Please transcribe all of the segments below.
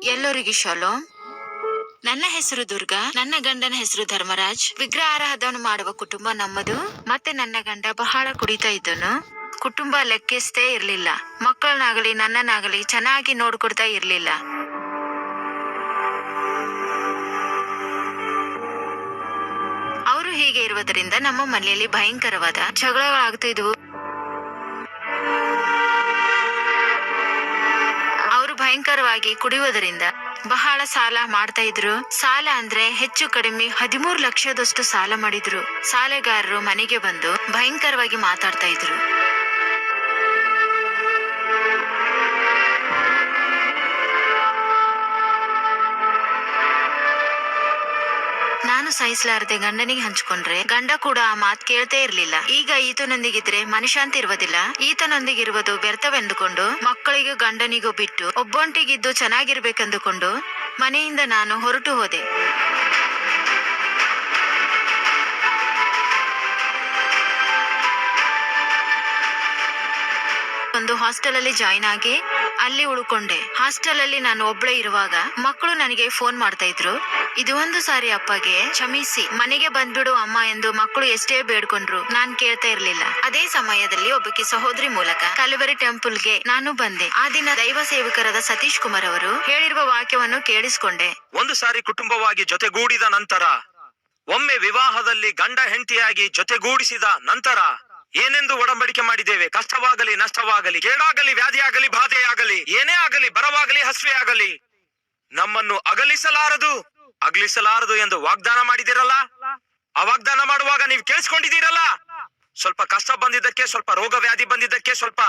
ಎಲ್ಲರಿಗೂ ಶಾಲೋಮ್. ನನ್ನ ಹೆಸರು ದುರ್ಗಾ, ನನ್ನ ಗಂಡನ ಹೆಸರು ಧರ್ಮರಾಜ್. ವಿಗ್ರಹಾರಾಧನೆ ಮಾಡುವ ಕುಟುಂಬ ನಮ್ಮದು. ಮತ್ತೆ ನನ್ನ ಗಂಡ ಬಹಳ ಕುಡಿತಾ ಇದ್ದನು. ಕುಟುಂಬ ಲೆಕ್ಕಿಸದೇ ಇರ್ಲಿಲ್ಲ. ಮಕ್ಕಳನ್ನಾಗಲಿ ನನ್ನನ್ನಾಗಲಿ ಚೆನ್ನಾಗಿ ನೋಡ್ಕೊಡ್ತಾ ಇರ್ಲಿಲ್ಲ. ಅವರು ಹೀಗೆ ಇರುವುದರಿಂದ ನಮ್ಮ ಮನೆಯಲ್ಲಿ ಭಯಂಕರವಾದ ಜಗಳಗಳಾಗ್ತಾ ಇದ್ವು. ಅವರು ಭಯಂಕರವಾಗಿ ಕುಡಿಯುವುದರಿಂದ ಬಹಳ ಸಾಲ ಮಾಡ್ತಾ ಇದ್ರು. ಸಾಲ ಅಂದ್ರೆ ಹೆಚ್ಚು ಕಡಿಮೆ 13 ಲಕ್ಷದಷ್ಟು ಸಾಲ ಮಾಡಿದ್ರು. ಸಾಲಗಾರರು ಮನೆಗೆ ಬಂದು ಭಯಂಕರವಾಗಿ ಮಾತಾಡ್ತಾ ಇದ್ರು. ನಾನು ಸಹಿಸಲಾರದೆ ಗಂಡನಿಗೆ ಹಂಚ್ಕೊಂಡ್ರೆ ಗಂಡ ಕೂಡ ಆ ಮಾತ್ ಕೇಳ್ತೇ ಇರ್ಲಿಲ್ಲ. ಈಗ ಈತನೊಂದಿಗಿದ್ರೆ ಮನಶಾಂತಿ ಇರುವುದಿಲ್ಲ. ಈತನೊಂದಿಗಿರುವುದು ವ್ಯರ್ಥವೆಂದುಕೊಂಡು ಮಕ್ಕಳಿಗೂ ಗಂಡನಿಗೂ ಬಿಟ್ಟು ಒಬ್ಬೊಂಟಿಗಿದ್ದು ಚೆನ್ನಾಗಿರ್ಬೇಕೆಂದುಕೊಂಡು ಮನೆಯಿಂದ ನಾನು ಹೊರಟು ಹೋದೆ. ಒಂದು ಹಾಸ್ಟೆಲ್ ಅಲ್ಲಿ ಜಾಯಿನ್ ಆಗಿ ಅಲ್ಲಿ ಉಳ್ಕೊಂಡೆ. ಹಾಸ್ಟೆಲ್ ಅಲ್ಲಿ ನಾನು ಒಬ್ಳೆ ಇರುವಾಗ ಮಕ್ಕಳು ನನಗೆ ಫೋನ್ ಮಾಡ್ತಾ ಇದ್ರು. ಇದು ಒಂದು ಸಾರಿ ಅಪ್ಪಗೆ ಕ್ಷಮಿಸಿ ಮನೆಗೆ ಬಂದ್ಬಿಡು ಅಮ್ಮ ಎಂದು ಮಕ್ಕಳು ಎಷ್ಟೇ ಬೇಡ್ಕೊಂಡ್ರು ನಾನ್ ಕೇಳ್ತಾ ಇರ್ಲಿಲ್ಲ. ಅದೇ ಸಮಯದಲ್ಲಿ ಒಬ್ಬಕಿ ಸಹೋದರಿ ಮೂಲಕ ಕಲ್ವರಿ ಟೆಂಪಲ್ಗೆ ನಾನು ಬಂದೆ. ಆ ದಿನ ದೈವ ಸೇವಕರಾದ ಸತೀಶ್ ಕುಮಾರ್ ಅವರು ಹೇಳಿರುವ ವಾಕ್ಯವನ್ನು ಕೇಳಿಸ್ಕೊಂಡೆ. ಒಂದು ಸಾರಿ ಕುಟುಂಬವಾಗಿ ಜೊತೆಗೂಡಿದ ನಂತರ, ಒಮ್ಮೆ ವಿವಾಹದಲ್ಲಿ ಗಂಡ ಹೆಂಡತಿಯಾಗಿ ಜೊತೆಗೂಡಿಸಿದ ನಂತರ ಏನೆಂದು ಒಡಂಬಡಿಕೆ ಮಾಡಿದ್ದೇವೆ? ಕಷ್ಟವಾಗಲಿ ನಷ್ಟವಾಗಲಿ, ಕೇಡಾಗಲಿ ವ್ಯಾಧಿಯಾಗಲಿ ಬಾಧೆಯಾಗಲಿ, ಏನೇ ಆಗಲಿ, ಬರವಾಗಲಿ ಹಸಿವೆ ಆಗಲಿ, ನಮ್ಮನ್ನು ಅಗಲಿಸಲಾರದು ಎಂದು ವಾಗ್ದಾನ ಮಾಡಿದಿರಲ್ಲ. ಆ ವಾಗ್ದಾನ ಮಾಡುವಾಗ ನೀವು ಕೇಳಿಸ್ಕೊಂಡಿದ್ದೀರಲ್ಲ. ಸ್ವಲ್ಪ ಕಷ್ಟ ಬಂದಿದ್ದಕ್ಕೆ, ಸ್ವಲ್ಪ ರೋಗ ವ್ಯಾಧಿ ಬಂದಿದ್ದಕ್ಕೆ, ಸ್ವಲ್ಪ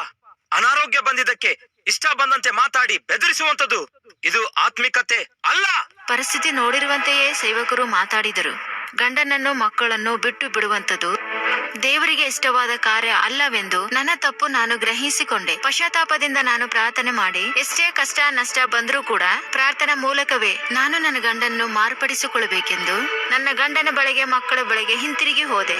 ಅನಾರೋಗ್ಯ ಬಂದಿದ್ದಕ್ಕೆ ಇಷ್ಟ ಬಂದಂತೆ ಮಾತಾಡಿ ಬೆದರಿಸುವಂತದ್ದು ಇದು ಆತ್ಮಿಕತೆ ಅಲ್ಲ. ಪರಿಸ್ಥಿತಿ ನೋಡಿರುವಂತೆಯೇ ಸೇವಕರು ಮಾತಾಡಿದರು. ಗಂಡನನ್ನು ಮಕ್ಕಳನ್ನು ಬಿಟ್ಟು ಬಿಡುವಂತದ್ದು ದೇವರಿಗೆ ಇಷ್ಟವಾದ ಕಾರ್ಯ ಅಲ್ಲವೆಂದು ನನ್ನ ತಪ್ಪು ನಾನು ಗ್ರಹಿಸಿಕೊಂಡೆ. ಪಶ್ಚಾತ್ತಾಪದಿಂದ ನಾನು ಪ್ರಾರ್ಥನೆ ಮಾಡಿ ಎಷ್ಟೇ ಕಷ್ಟ ನಷ್ಟ ಬಂದರೂ ಕೂಡ ಪ್ರಾರ್ಥನಾ ಮೂಲಕವೇ ನಾನು ನನ್ನ ಗಂಡನ್ನು ಮಾರ್ಪಡಿಸಿಕೊಳ್ಳಬೇಕೆಂದು ನನ್ನ ಗಂಡನ ಬಳಿಗೆ ಮಕ್ಕಳ ಬಳಿಗೆ ಹಿಂತಿರುಗಿ ಹೋದೆ.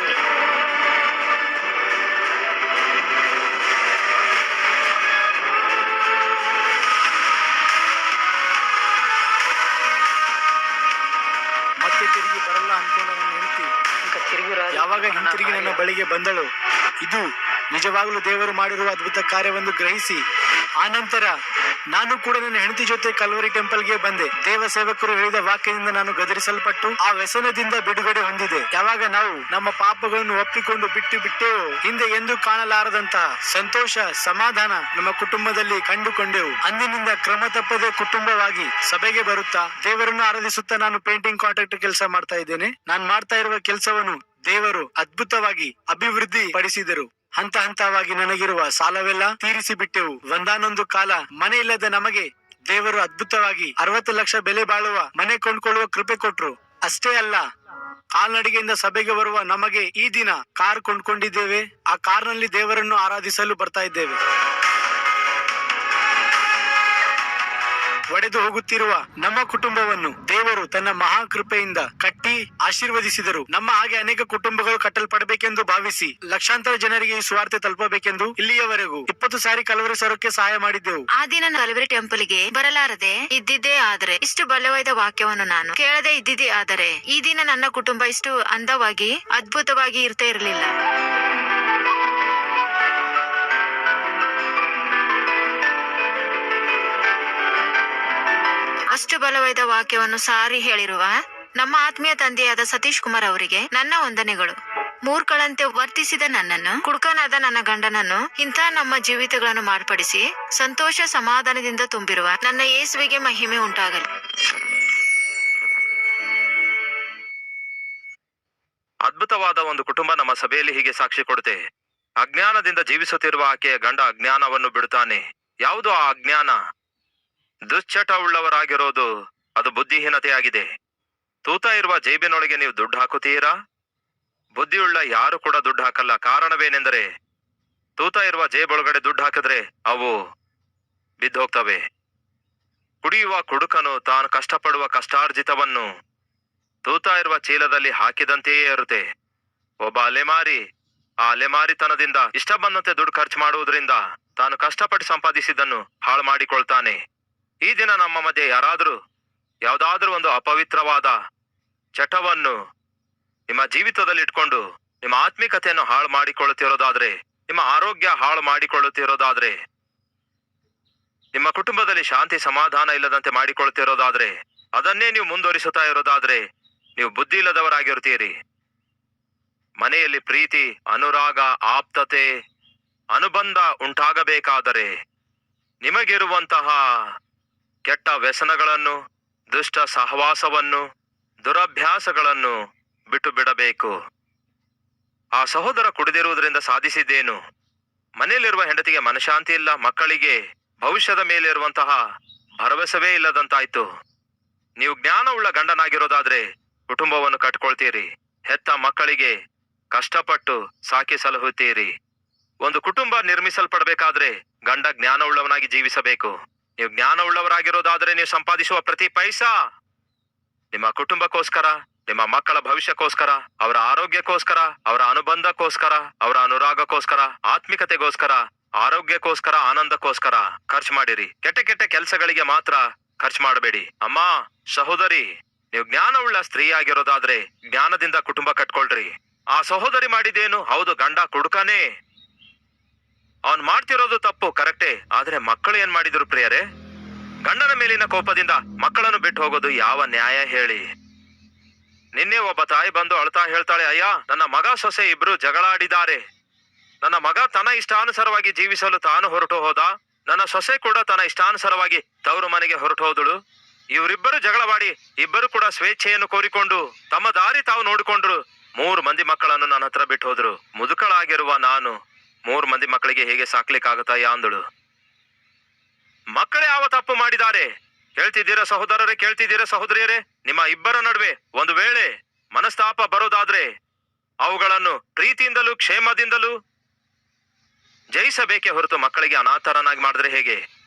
ಮತ್ತೆ ತಿರುಗಿ ಬರಲ್ಲ ಅನ್ಕೊಂಡು ನನ್ನ ಹೆಂಡತಿ ಯಾವಾಗ ಹಿಂತಿರುಗಿ ನನ್ನ ಬಳಿಗೆ ಬಂದಳು, ಇದು ನಿಜವಾಗ್ಲೂ ದೇವರು ಮಾಡಿರುವ ಅದ್ಭುತ ಕಾರ್ಯವೆಂದು ಗ್ರಹಿಸಿ ಆನಂತರ ನಾನು ಕೂಡ ನನ್ನ ಹೆಂಡತಿ ಜೊತೆ ಕಲ್ವರಿ ಟೆಂಪಲ್ಗೆ ಬಂದೆ. ದೇವ ಸೇವಕರು ಹೇಳಿದ ವಾಕ್ಯದಿಂದ ನಾನು ಗದರಿಸಲ್ಪಟ್ಟು ಆ ವ್ಯಸನದಿಂದ ಬಿಡುಗಡೆ ಹೊಂದಿದೆ. ಯಾವಾಗ ನಾವು ನಮ್ಮ ಪಾಪಗಳನ್ನು ಒಪ್ಪಿಕೊಂಡು ಬಿಟ್ಟೆವು, ಹಿಂದೆ ಎಂದು ಕಾಣಲಾರದಂತಹ ಸಂತೋಷ ಸಮಾಧಾನ ನಮ್ಮ ಕುಟುಂಬದಲ್ಲಿ ಕಂಡುಕೊಂಡೆವು. ಅಂದಿನಿಂದ ಕ್ರಮ ತಪ್ಪದೆ ಕುಟುಂಬವಾಗಿ ಸಭೆಗೆ ಬರುತ್ತಾ ದೇವರನ್ನು ಆರಾಧಿಸುತ್ತಾ ನಾನು ಪೇಂಟಿಂಗ್ ಕಾಂಟ್ರಾಕ್ಟರ್ ಕೆಲಸ ಮಾಡ್ತಾ ಇದ್ದೇನೆ. ನಾನು ಮಾಡ್ತಾ ಇರುವ ಕೆಲಸವನ್ನು ದೇವರು ಅದ್ಭುತವಾಗಿ ಅಭಿವೃದ್ಧಿ ಪಡಿಸಿದರು. ಹಂತ ಹಂತವಾಗಿ ನನಗಿರುವ ಸಾಲವೆಲ್ಲ ತೀರಿಸಿ ಬಿಟ್ಟೆವು. ಒಂದಾನೊಂದು ಕಾಲ ಮನೆ ಇಲ್ಲದ ನಮಗೆ ದೇವರು ಅದ್ಭುತವಾಗಿ 60 ಲಕ್ಷ ಬೆಲೆ ಬಾಳುವ ಮನೆ ಕೊಂಡ್ಕೊಳ್ಳುವ ಕೃಪೆ ಕೊಟ್ರು. ಅಷ್ಟೇ ಅಲ್ಲ, ಕಾಲ್ನಡಿಗೆಯಿಂದ ಸಭೆಗೆ ಬರುವ ನಮಗೆ ಈ ದಿನ ಕಾರ್ ಕೊಂಡ್ಕೊಂಡಿದ್ದೇವೆ. ಆ ಕಾರ್ನಲ್ಲಿ ದೇವರನ್ನು ಆರಾಧಿಸಲು ಬರ್ತಾ ಇದ್ದೇವೆ. ಒಡೆದು ಹೋಗುತ್ತಿರುವ ನಮ್ಮ ಕುಟುಂಬವನ್ನು ದೇವರು ತನ್ನ ಮಹಾಕೃಪೆಯಿಂದ ಕಟ್ಟಿ ಆಶೀರ್ವದಿಸಿದರು. ನಮ್ಮ ಹಾಗೆ ಅನೇಕ ಕುಟುಂಬಗಳು ಕಟ್ಟಲ್ಪಡಬೇಕೆಂದು ಭಾವಿಸಿ ಲಕ್ಷಾಂತರ ಜನರಿಗೆ ಈ ಸುವಾರ್ತೆ ತಲುಪಬೇಕೆಂದು ಇಲ್ಲಿಯವರೆಗೂ 20 ಸಾರಿ ಕಲ್ವರಿ ಸರೋಕ್ಕೆ ಸಹಾಯ ಮಾಡಿದ್ದೆವು. ಆ ದಿನ ಕಲ್ವರಿ ಟೆಂಪಲ್ಗೆ ಬರಲಾರದೆ ಇದ್ದಿದ್ದೇ ಆದರೆ, ಇಷ್ಟು ಬಲವಾದ ವಾಕ್ಯವನ್ನು ನಾನು ಕೇಳದೆ ಇದ್ದಿದ್ದೇ ಆದರೆ, ಈ ದಿನ ನನ್ನ ಕುಟುಂಬ ಇಷ್ಟು ಅಂದವಾಗಿ ಅದ್ಭುತವಾಗಿ ಇರ್ತಾ ಇರಲಿಲ್ಲ. ಅಷ್ಟು ಬಲವಾದ ವಾಕ್ಯವನ್ನು ಸಾರಿ ಹೇಳಿರುವ ನಮ್ಮ ಆತ್ಮೀಯ ತಂದೆಯಾದ ಸತೀಶ್ ಕುಮಾರ್ ಅವರಿಗೆ ನನ್ನ ವಂದನೆಗಳು. ಮೂರ್ಖಳಂತೆ ವರ್ತಿಸಿದ ನನ್ನನ್ನು, ಕುಡುಕನಾದ ನನ್ನ ಗಂಡನನ್ನು ಇಂಥ ನಮ್ಮ ಜೀವಿತಗಳನ್ನು ಮಾರ್ಪಡಿಸಿ ಸಂತೋಷ ಸಮಾಧಾನದಿಂದ ತುಂಬಿರುವ ನನ್ನ ಯೇಸುವಿಗೆ ಮಹಿಮೆ ಉಂಟಾಗಲಿ. ಅದ್ಭುತವಾದ ಒಂದು ಕುಟುಂಬ ನಮ್ಮ ಸಭೆಯಲ್ಲಿ ಹೀಗೆ ಸಾಕ್ಷಿ ಕೊಡುತ್ತೆ. ಅಜ್ಞಾನದಿಂದ ಜೀವಿಸುತ್ತಿರುವ ಆಕೆಯ ಗಂಡ ಅಜ್ಞಾನವನ್ನು ಬಿಡುತ್ತಾನೆ. ಯಾವುದು ಆ ಅಜ್ಞಾನ? ದುಶ್ಚಟವುಳ್ಳವರಾಗಿರೋದು. ಅದು ಬುದ್ಧಿಹೀನತೆಯಾಗಿದೆ. ತೂತ ಇರುವ ಜೇಬಿನೊಳಗೆ ನೀವು ದುಡ್ಡು ಹಾಕುತ್ತೀರಾ? ಬುದ್ಧಿಯುಳ್ಳ ಯಾರು ಕೂಡ ದುಡ್ಡು ಹಾಕಲ್ಲ. ಕಾರಣವೇನೆಂದರೆ ತೂತ ಇರುವ ಜೇಬೊಳಗಡೆ ದುಡ್ಡು ಹಾಕಿದ್ರೆ ಅವು ಬಿದ್ದೋಗ್ತವೆ. ಕುಡಿಯುವ ಕುಡುಕನು ತಾನು ಕಷ್ಟಪಡುವ ಕಷ್ಟಾರ್ಜಿತವನ್ನು ತೂತ ಇರುವ ಚೀಲದಲ್ಲಿ ಹಾಕಿದಂತೆಯೇ ಇರುತ್ತೆ. ಒಬ್ಬ ಅಲೆಮಾರಿ ಆ ಅಲೆಮಾರಿತನದಿಂದ ಇಷ್ಟ ಬಂದಂತೆ ದುಡ್ಡು ಖರ್ಚು ಮಾಡುವುದರಿಂದ ತಾನು ಕಷ್ಟಪಟ್ಟು ಸಂಪಾದಿಸಿದ್ದನ್ನು ಹಾಳು ಮಾಡಿಕೊಳ್ತಾನೆ. ಈ ದಿನ ನಮ್ಮ ಮಧ್ಯೆ ಯಾರಾದರೂ ಯಾವುದಾದ್ರೂ ಒಂದು ಅಪವಿತ್ರವಾದ ಚಟವನ್ನು ನಿಮ್ಮ ಜೀವಿತದಲ್ಲಿ ಇಟ್ಕೊಂಡು ನಿಮ್ಮ ಆತ್ಮಿಕತೆಯನ್ನು ಹಾಳು ಮಾಡಿಕೊಳ್ಳುತ್ತಿರೋದಾದ್ರೆ, ನಿಮ್ಮ ಆರೋಗ್ಯ ಹಾಳು ಮಾಡಿಕೊಳ್ಳುತ್ತಿರೋದಾದ್ರೆ, ನಿಮ್ಮ ಕುಟುಂಬದಲ್ಲಿ ಶಾಂತಿ ಸಮಾಧಾನ ಇಲ್ಲದಂತೆ ಮಾಡಿಕೊಳ್ಳುತ್ತಿರೋದಾದ್ರೆ, ಅದನ್ನೇ ನೀವು ಮುಂದುವರಿಸುತ್ತಾ ಇರೋದಾದ್ರೆ ನೀವು ಬುದ್ಧಿ ಇಲ್ಲದವರಾಗಿರ್ತೀರಿ. ಮನೆಯಲ್ಲಿ ಪ್ರೀತಿ, ಅನುರಾಗ, ಆಪ್ತತೆ, ಅನುಬಂಧ ಉಂಟಾಗಬೇಕಾದರೆ ನಿಮಗಿರುವಂತಹ ಕೆಟ್ಟ ವ್ಯಸನಗಳನ್ನು, ದುಷ್ಟ ಸಹವಾಸವನ್ನು, ದುರಭ್ಯಾಸಗಳನ್ನು ಬಿಟ್ಟು ಬಿಡಬೇಕು. ಆ ಸಹೋದರ ಕುಡಿದಿರುವುದರಿಂದ ಸಾಧಿಸಿದ್ದೇನು? ಮನೆಯಲ್ಲಿರುವ ಹೆಂಡತಿಗೆ ಮನಶಾಂತಿ ಇಲ್ಲ, ಮಕ್ಕಳಿಗೆ ಭವಿಷ್ಯದ ಮೇಲೆ ಇರುವಂತಹ ಭರವಸೆವೇ ಇಲ್ಲದಂತಾಯ್ತು. ನೀವು ಜ್ಞಾನವುಳ್ಳ ಗಂಡನಾಗಿರೋದಾದ್ರೆ ಕುಟುಂಬವನ್ನು ಕಟ್ಕೊಳ್ತೀರಿ, ಹೆತ್ತ ಮಕ್ಕಳಿಗೆ ಕಷ್ಟಪಟ್ಟು ಸಾಕಿ ಸಲಹುತ್ತೀರಿ. ಒಂದು ಕುಟುಂಬ ನಿರ್ಮಿಸಲ್ಪಡಬೇಕಾದ್ರೆ ಗಂಡ ಜ್ಞಾನವುಳ್ಳವನಾಗಿ ಜೀವಿಸಬೇಕು. ನೀವು ಜ್ಞಾನವುಳ್ಳವರಾಗಿರೋದಾದ್ರೆ ನೀವು ಸಂಪಾದಿಸುವ ಪ್ರತಿ ಪೈಸಾ ನಿಮ್ಮ ಕುಟುಂಬಕ್ಕೋಸ್ಕರ, ನಿಮ್ಮ ಮಕ್ಕಳ ಭವಿಷ್ಯಕ್ಕೋಸ್ಕರ, ಅವರ ಆರೋಗ್ಯಕ್ಕೋಸ್ಕರ, ಅವರ ಅನುಬಂಧಕ್ಕೋಸ್ಕರ, ಅವರ ಅನುರಾಗಕ್ಕೋಸ್ಕರ, ಆತ್ಮಿಕತೆಗೋಸ್ಕರ, ಆರೋಗ್ಯಕ್ಕೋಸ್ಕರ, ಆನಂದಕ್ಕೋಸ್ಕರ ಖರ್ಚು ಮಾಡಿರಿ. ಕೆಟ್ಟ ಕೆಟ್ಟ ಕೆಲಸಗಳಿಗೆ ಮಾತ್ರ ಖರ್ಚು ಮಾಡಬೇಡಿ. ಅಮ್ಮ, ಸಹೋದರಿ, ನೀವು ಜ್ಞಾನವುಳ್ಳ ಸ್ತ್ರೀ ಆಗಿರೋದಾದ್ರೆ ಜ್ಞಾನದಿಂದ ಕುಟುಂಬ ಕಟ್ಕೊಳ್ರಿ. ಆ ಸಹೋದರಿ ಮಾಡಿದೇನು? ಹೌದು, ಗಂಡ ಕುಡುಕನೇ, ಅವನ್ ಮಾಡ್ತಿರೋದು ತಪ್ಪು, ಕರೆಕ್ಟೇ. ಆದ್ರೆ ಮಕ್ಕಳು ಏನ್ ಮಾಡಿದ್ರು ಪ್ರಿಯರೇ? ಗಂಡನ ಮೇಲಿನ ಕೋಪದಿಂದ ಮಕ್ಕಳನ್ನು ಬಿಟ್ಟು ಹೋಗೋದು ಯಾವ ನ್ಯಾಯ ಹೇಳಿ? ನಿನ್ನೆ ಒಬ್ಬ ತಾಯಿ ಬಂದು ಅಳ್ತಾ ಹೇಳ್ತಾಳೆ, ಅಯ್ಯ, ನನ್ನ ಮಗ ಸೊಸೆ ಇಬ್ರು ಜಗಳಾಡಿದ್ದಾರೆ. ನನ್ನ ಮಗ ತನ್ನ ಇಷ್ಟಾನುಸಾರವಾಗಿ ಜೀವಿಸಲು ತಾನು ಹೊರಟು ಹೋದ, ನನ್ನ ಸೊಸೆ ಕೂಡ ತನ್ನ ಇಷ್ಟಾನುಸಾರವಾಗಿ ತವರು ಮನೆಗೆ ಹೊರಟು ಹೋದಳು. ಇವರಿಬ್ಬರು ಜಗಳವಾಡಿ ಇಬ್ಬರು ಕೂಡ ಸ್ವೇಚ್ಛೆಯನ್ನು ಕೋರಿಕೊಂಡು ತಮ್ಮ ದಾರಿ ತಾವು ನೋಡಿಕೊಂಡ್ರು. 3 ಮಂದಿ ಮಕ್ಕಳನ್ನು ನನ್ನ ಹತ್ರ ಬಿಟ್ಟು ಹೋದ್ರು. ಮುದುಕಳಾಗಿರುವ ನಾನು 3 ಮಂದಿ ಮಕ್ಕಳಿಗೆ ಹೇಗೆ ಸಾಕ್ಲಿಕ್ಕಾಗತ್ತಯ್ಯ ಅಂದಳು. ಮಕ್ಕಳೇ ಯಾವ ತಪ್ಪು ಮಾಡಿದ್ದಾರೆ? ಕೇಳ್ತಿದ್ದೀರಾ ಸಹೋದರರೇ, ಕೇಳ್ತಿದ್ದೀರಾ ಸಹೋದರಿಯರೇ? ನಿಮ್ಮ ಇಬ್ಬರ ನಡುವೆ ಒಂದು ವೇಳೆ ಮನಸ್ತಾಪ ಬರೋದಾದ್ರೆ ಅವುಗಳನ್ನು ಪ್ರೀತಿಯಿಂದಲೂ ಕ್ಷೇಮದಿಂದಲೂ ಜಯಿಸಬೇಕೇ ಹೊರತು ಮಕ್ಕಳಿಗೆ ಅನಾಥರನ್ನಾಗಿ ಮಾಡಿದ್ರೆ ಹೇಗೆ?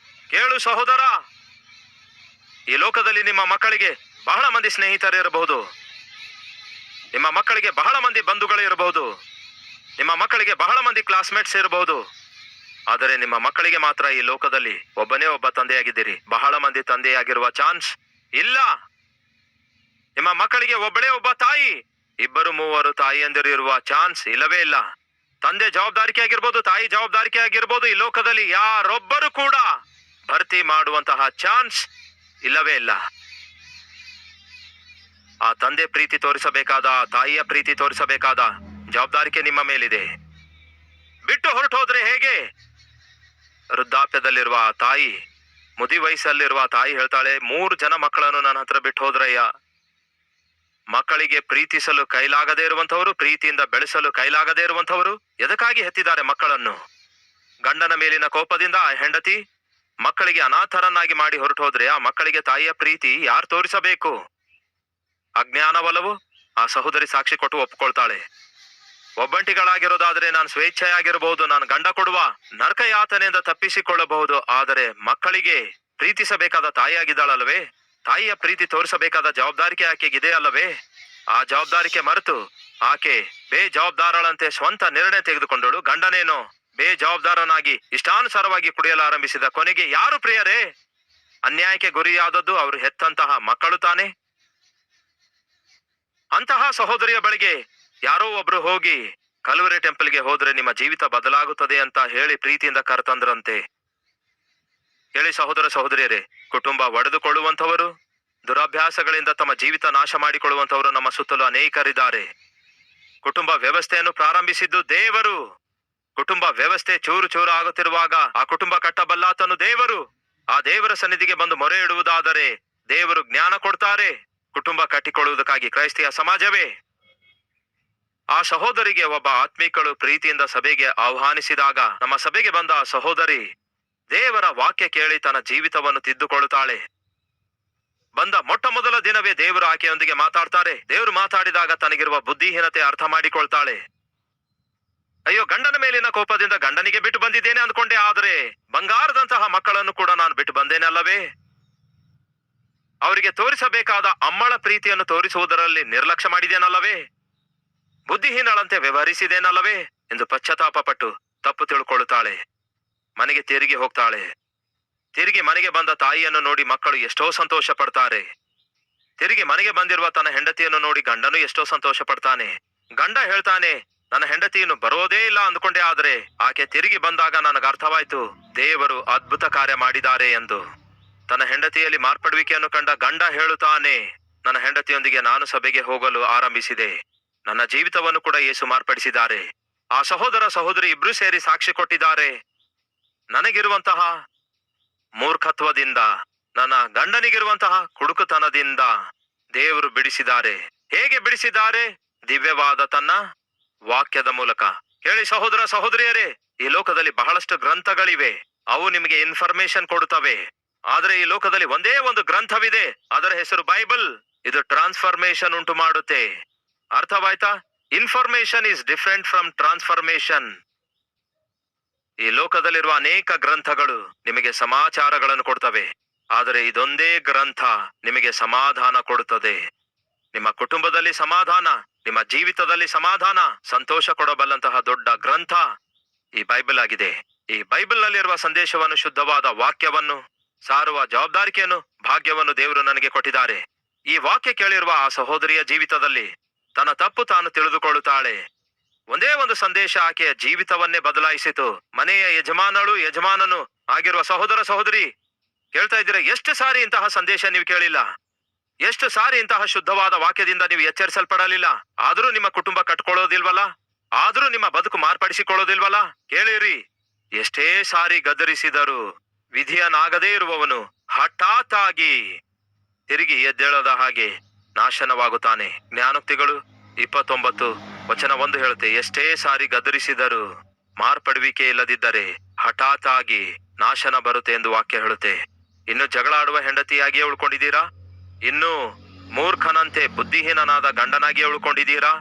ಕೇಳು ಸಹೋದರ, ಈ ಲೋಕದಲ್ಲಿ ನಿಮ್ಮ ಮಕ್ಕಳಿಗೆ ಬಹಳ ಮಂದಿ ಸ್ನೇಹಿತರು ಇರಬಹುದು, ನಿಮ್ಮ ಮಕ್ಕಳಿಗೆ ಬಹಳ ಮಂದಿ ಬಂಧುಗಳು ಇರಬಹುದು, ನಿಮ್ಮ ಮಕ್ಕಳಿಗೆ ಬಹಳ ಮಂದಿ ಕ್ಲಾಸ್ಮೇಟ್ಸ್ ಇರಬಹುದು. ಆದರೆ ನಿಮ್ಮ ಮಕ್ಕಳಿಗೆ ಮಾತ್ರ ಈ ಲೋಕದಲ್ಲಿ ಒಬ್ಬನೇ ಒಬ್ಬ ತಂದೆಯಾಗಿದ್ದೀರಿ. ಬಹಳ ಮಂದಿ ತಂದೆಯಾಗಿರುವ ಚಾನ್ಸ್ ಇಲ್ಲ. ನಿಮ್ಮ ಮಕ್ಕಳಿಗೆ ಒಬ್ಬಳೇ ಒಬ್ಬ ತಾಯಿ, 2-3 ತಾಯಿಯಂದಿರು ಇರುವ ಚಾನ್ಸ್ ಇಲ್ಲವೇ ಇಲ್ಲ. ತಂದೆ ಜವಾಬ್ದಾರಿಕೆ ಆಗಿರ್ಬೋದು, ತಾಯಿ ಜವಾಬ್ದಾರಿಕೆ ಆಗಿರ್ಬೋದು, ಈ ಲೋಕದಲ್ಲಿ ಯಾರೊಬ್ಬರು ಕೂಡ ಭರ್ತಿ ಮಾಡುವಂತಹ ಚಾನ್ಸ್ ಇಲ್ಲವೇ ಇಲ್ಲ. ಆ ತಂದೆ ಪ್ರೀತಿ ತೋರಿಸಬೇಕಾದ, ತಾಯಿಯ ಪ್ರೀತಿ ತೋರಿಸಬೇಕಾದ ಜವಾಬ್ದಾರಿಕೆ ನಿಮ್ಮ ಮೇಲಿದೆ. ಬಿಟ್ಟು ಹೊರಟೋದ್ರೆ ಹೇಗೆ? ವೃದ್ಧಾಪ್ಯದಲ್ಲಿರುವ ತಾಯಿ, ಮುದಿ ವಯಸ್ಸಲ್ಲಿರುವ ತಾಯಿ ಹೇಳ್ತಾಳೆ, 3 ಜನ ಮಕ್ಕಳನ್ನು ನನ್ನ ಹತ್ರ ಬಿಟ್ಟು ಹೋದ್ರಯ್ಯ. ಮಕ್ಕಳಿಗೆ ಪ್ರೀತಿಸಲು ಕೈಲಾಗದೇ ಇರುವಂತವರು, ಪ್ರೀತಿಯಿಂದ ಬೆಳೆಸಲು ಕೈಲಾಗದೇ ಇರುವಂತವರು ಎದಕ್ಕಾಗಿ ಹೆತ್ತಿದ್ದಾರೆ ಮಕ್ಕಳನ್ನು? ಗಂಡನ ಮೇಲಿನ ಕೋಪದಿಂದ ಆ ಹೆಂಡತಿ ಮಕ್ಕಳಿಗೆ ಅನಾಥರನ್ನಾಗಿ ಮಾಡಿ ಹೊರಟು ಹೋದ್ರೆ ಆ ಮಕ್ಕಳಿಗೆ ತಾಯಿಯ ಪ್ರೀತಿ ಯಾರು ತೋರಿಸಬೇಕು? ಅಜ್ಞಾನವಲ್ಲವು? ಆ ಸಹೋದರಿ ಸಾಕ್ಷಿ ಕೊಟ್ಟು ಒಪ್ಕೊಳ್ತಾಳೆ. ಒಬ್ಬಂಟಿಗಳಾಗಿರೋದಾದ್ರೆ ನಾನು ಸ್ವೇಚ್ಛೆಯಾಗಿರಬಹುದು, ನಾನು ಗಂಡ ಕೊಡುವ ನರಕ ಯಾತನೆಯಿಂದ ತಪ್ಪಿಸಿಕೊಳ್ಳಬಹುದು. ಆದರೆ ಮಕ್ಕಳಿಗೆ ಪ್ರೀತಿಸಬೇಕಾದ ತಾಯಿಯಾಗಿದ್ದಾಳಲ್ವೇ? ತಾಯಿಯ ಪ್ರೀತಿ ತೋರಿಸಬೇಕಾದ ಜವಾಬ್ದಾರಿಕೆ ಆಕೆಗಿದೆ ಅಲ್ಲವೇ? ಆ ಜವಾಬ್ದಾರಿಕೆ ಮರೆತು ಆಕೆ ಬೇಜವಾಬ್ದಾರಳಂತೆ ಸ್ವಂತ ನಿರ್ಣಯ ತೆಗೆದುಕೊಂಡಳು. ಗಂಡನೇನೋ ಬೇಜವಾಬ್ದಾರನಾಗಿ ಇಷ್ಟಾನುಸಾರವಾಗಿ ಕುಡಿಯಲು ಆರಂಭಿಸಿದ. ಕೊನೆಗೆ ಯಾರು ಪ್ರಿಯರೇ ಅನ್ಯಾಯಕ್ಕೆ ಗುರಿಯಾದದ್ದು? ಅವರು ಹೆತ್ತಂತಹ ಮಕ್ಕಳು ತಾನೆ. ಅಂತಹ ಸಹೋದರಿಯ ಬಳಿಗೆ ಯಾರೋ ಒಬ್ರು ಹೋಗಿ ಕಲ್ವರಿ ಟೆಂಪಲ್ಗೆ ಹೋದ್ರೆ ನಿಮ್ಮ ಜೀವಿತ ಬದಲಾಗುತ್ತದೆ ಅಂತ ಹೇಳಿ ಪ್ರೀತಿಯಿಂದ ಕರೆತಂದ್ರಂತೆ. ಹೇಳಿ ಸಹೋದರ ಸಹೋದರಿಯರೇ, ಕುಟುಂಬ ಒಡೆದುಕೊಳ್ಳುವಂಥವರು, ದುರಭ್ಯಾಸಗಳಿಂದ ತಮ್ಮ ಜೀವಿತ ನಾಶ ಮಾಡಿಕೊಳ್ಳುವಂಥವರು ನಮ್ಮ ಸುತ್ತಲೂ ಅನೇಕರಿದ್ದಾರೆ. ಕುಟುಂಬ ವ್ಯವಸ್ಥೆಯನ್ನು ಪ್ರಾರಂಭಿಸಿದ್ದು ದೇವರು. ಕುಟುಂಬ ವ್ಯವಸ್ಥೆ ಚೂರು ಚೂರು ಆಗುತ್ತಿರುವಾಗ ಆ ಕುಟುಂಬ ಕಟ್ಟಬಲ್ಲಾತನು ದೇವರು. ಆ ದೇವರ ಸನ್ನಿಧಿಗೆ ಬಂದು ಮೊರೆ ಇಡುವುದಾದರೆ ದೇವರು ಜ್ಞಾನ ಕೊಡ್ತಾರೆ. ಕುಟುಂಬ ಕಟ್ಟಿಕೊಳ್ಳುವುದಕ್ಕಾಗಿ ಕ್ರೈಸ್ತಿಯ ಸಮಾಜವೇ. ಆ ಸಹೋದರಿಗೆ ಒಬ್ಬ ಆತ್ಮಿಕಳು ಪ್ರೀತಿಯಿಂದ ಸಭೆಗೆ ಆಹ್ವಾನಿಸಿದಾಗ ನಮ್ಮ ಸಭೆಗೆ ಬಂದ ಆ ಸಹೋದರಿ ದೇವರ ವಾಕ್ಯ ಕೇಳಿ ತನ್ನ ಜೀವಿತವನ್ನು ತಿದ್ದುಕೊಳ್ಳುತ್ತಾಳೆ. ಬಂದ ಮೊಟ್ಟ ಮೊದಲ ದಿನವೇ ದೇವರು ಆಕೆಯೊಂದಿಗೆ ಮಾತಾಡ್ತಾರೆ. ದೇವರು ಮಾತಾಡಿದಾಗ ತನಗಿರುವ ಬುದ್ಧಿಹೀನತೆ ಅರ್ಥ ಮಾಡಿಕೊಳ್ತಾಳೆ. ಅಯ್ಯೋ, ಗಂಡನ ಮೇಲಿನ ಕೋಪದಿಂದ ಗಂಡನಿಗೆ ಬಿಟ್ಟು ಬಂದಿದ್ದೇನೆ ಅಂದ್ಕೊಂಡೆ, ಆದರೆ ಬಂಗಾರದಂತಹ ಮಕ್ಕಳನ್ನು ಕೂಡ ನಾನು ಬಿಟ್ಟು ಬಂದೇನೆ ಅಲ್ಲವೇ? ಅವರಿಗೆ ತೋರಿಸಬೇಕಾದ ಅಮ್ಮಳ ಪ್ರೀತಿಯನ್ನು ತೋರಿಸುವುದರಲ್ಲಿ ನಿರ್ಲಕ್ಷ್ಯ ಮಾಡಿದೇನಲ್ಲವೇ? ಬುದ್ಧಿಹೀನಳಂತೆ ವ್ಯವಹರಿಸಿದೇನಲ್ಲವೇ ಎಂದು ಪಶ್ಚಾತ್ತಾಪ ಪಟ್ಟು ತಪ್ಪು ತಿಳ್ಕೊಳ್ಳುತ್ತಾಳೆ. ಮನೆಗೆ ತಿರುಗಿ ಹೋಗ್ತಾಳೆ. ತಿರುಗಿ ಮನೆಗೆ ಬಂದ ತಾಯಿಯನ್ನು ನೋಡಿ ಮಕ್ಕಳು ಎಷ್ಟೋ ಸಂತೋಷ ಪಡ್ತಾರೆ. ತಿರುಗಿ ಮನೆಗೆ ಬಂದಿರುವ ತನ್ನ ಹೆಂಡತಿಯನ್ನು ನೋಡಿ ಗಂಡನು ಎಷ್ಟೋ ಸಂತೋಷ ಪಡ್ತಾನೆ. ಗಂಡ ಹೇಳ್ತಾನೆ, ನನ್ನ ಹೆಂಡತಿಯನ್ನು ಬರೋದೇ ಇಲ್ಲ ಅಂದ್ಕೊಂಡೆ, ಆದ್ರೆ ಆಕೆ ತಿರುಗಿ ಬಂದಾಗ ನನಗೆ ಅರ್ಥವಾಯ್ತು ದೇವರು ಅದ್ಭುತ ಕಾರ್ಯ ಮಾಡಿದ್ದಾರೆ ಎಂದು. ತನ್ನ ಹೆಂಡತಿಯಲ್ಲಿ ಮಾರ್ಪಡುವಿಕೆಯನ್ನು ಕಂಡ ಗಂಡ ಹೇಳುತ್ತಾನೆ, ನನ್ನ ಹೆಂಡತಿಯೊಂದಿಗೆ ನಾನು ಸಭೆಗೆ ಹೋಗಲು ಆರಂಭಿಸಿದೆ. ನನ್ನ ಜೀವಿತವನ್ನು ಕೂಡ ಯೇಸು ಮಾರ್ಪಡಿಸಿದ್ದಾರೆ. ಆ ಸಹೋದರ ಸಹೋದರಿ ಇಬ್ರು ಸೇರಿ ಸಾಕ್ಷಿ ಕೊಟ್ಟಿದ್ದಾರೆ, ನನಗಿರುವಂತಹ ಮೂರ್ಖತ್ವದಿಂದ, ನನ್ನ ಗಂಡನಿಗಿರುವಂತಹ ಕುಡುಕುತನದಿಂದ ದೇವರು ಬಿಡಿಸಿದ್ದಾರೆ. ಹೇಗೆ ಬಿಡಿಸಿದ್ದಾರೆ? ದಿವ್ಯವಾದ ತನ್ನ ವಾಕ್ಯದ ಮೂಲಕ. ಕೇಳಿ ಸಹೋದರ ಸಹೋದರಿಯರೇ, ಈ ಲೋಕದಲ್ಲಿ ಬಹಳಷ್ಟು ಗ್ರಂಥಗಳಿವೆ, ಅವು ನಿಮಗೆ ಇನ್ಫಾರ್ಮೇಶನ್ ಕೊಡುತ್ತವೆ. ಆದರೆ ಈ ಲೋಕದಲ್ಲಿ ಒಂದೇ ಒಂದು ಗ್ರಂಥವಿದೆ, ಅದರ ಹೆಸರು ಬೈಬಲ್. ಇದು ಟ್ರಾನ್ಸ್ಫಾರ್ಮೇಶನ್ ಉಂಟು ಮಾಡುತ್ತೆ. ಅರ್ಥವಾಯ್ತಾ? Information is different from transformation. ಈ ಲೋಕದಲ್ಲಿರುವ ಅನೇಕ ಗ್ರಂಥಗಳು ನಿಮಗೆ ಸಮಾಚಾರಗಳನ್ನು ಕೊಡ್ತವೆ, ಆದರೆ ಇದೊಂದೇ ಗ್ರಂಥ ನಿಮಗೆ ಸಮಾಧಾನ ಕೊಡುತ್ತದೆ. ನಿಮ್ಮ ಕುಟುಂಬದಲ್ಲಿ ಸಮಾಧಾನ, ನಿಮ್ಮ ಜೀವಿತದಲ್ಲಿ ಸಮಾಧಾನ, ಸಂತೋಷ ಕೊಡಬಲ್ಲಂತಹ ದೊಡ್ಡ ಗ್ರಂಥ ಈ ಬೈಬಲ್ ಆಗಿದೆ. ಈ ಬೈಬಲ್ ನಲ್ಲಿರುವ ಸಂದೇಶವನ್ನು, ಶುದ್ಧವಾದ ವಾಕ್ಯವನ್ನು ಸಾರುವ ಜವಾಬ್ದಾರಿಕೆಯನ್ನು, ಭಾಗ್ಯವನ್ನು ದೇವರು ನನಗೆ ಕೊಟ್ಟಿದ್ದಾರೆ. ಈ ವಾಕ್ಯ ಕೇಳಿರುವ ಆ ಸಹೋದರಿಯ ಜೀವಿತದಲ್ಲಿ ತನ್ನ ತಪ್ಪು ತಾನು ತಿಳಿದುಕೊಳ್ಳುತ್ತಾಳೆ. ಒಂದೇ ಒಂದು ಸಂದೇಶ ಆಕೆಯ ಜೀವಿತವನ್ನೇ ಬದಲಾಯಿಸಿತು. ಮನೆಯ ಯಜಮಾನನು ಆಗಿರುವ ಸಹೋದರ ಸಹೋದರಿ ಕೇಳ್ತಾ ಇದ್ದೀರಾ, ಎಷ್ಟು ಸಾರಿ ಇಂತಹ ಸಂದೇಶ ನೀವು ಕೇಳಿಲ್ಲ, ಎಷ್ಟು ಸಾರಿ ಇಂತಹ ಶುದ್ಧವಾದ ವಾಕ್ಯದಿಂದ ನೀವು ಎಚ್ಚರಿಸಲ್ಪಡಲಿಲ್ಲ, ಆದರೂ ನಿಮ್ಮ ಕುಟುಂಬ ಕಟ್ಕೊಳ್ಳೋದಿಲ್ವಲ್ಲ, ಆದರೂ ನಿಮ್ಮ ಬದುಕು ಮಾರ್ಪಡಿಸಿಕೊಳ್ಳೋದಿಲ್ವಲ್ಲ? ಕೇಳಿರಿ, ಎಷ್ಟೇ ಸಾರಿ ಗದರಿಸಿದರೂ ವಿಧಿಯನಾಗದೇ ಇರುವವನು ಹಠಾತ್ ಆಗಿ ತಿರುಗಿ ಎದ್ದೇಳದ ಹಾಗೆ ನಾಶನವಾಗುತ್ತಾನೆ. ಜ್ಞಾನೋಕ್ತಿಗಳು 29:1 ಹೇಳುತ್ತೆ, ಎಷ್ಟೇ ಸಾರಿ ಗದರಿಸಿದರೂ ಮಾರ್ಪಡುವಿಕೆ ಇಲ್ಲದಿದ್ದರೆ ಹಠಾತ್ ಆಗಿ ನಾಶನ ಬರುತ್ತೆ ಎಂದು ವಾಕ್ಯ ಹೇಳುತ್ತೆ. ಇನ್ನು ಜಗಳಾಡುವ ಹೆಂಡತಿಯಾಗಿಯೇ ಉಳ್ಕೊಂಡಿದ್ದೀರಾ? ಇನ್ನು ಮೂರ್ಖನಂತೆ ಬುದ್ಧಿಹೀನನಾದ ಗಂಡನಾಗಿಯೇ ಉಳ್ಕೊಂಡಿದ್ದೀರಾ?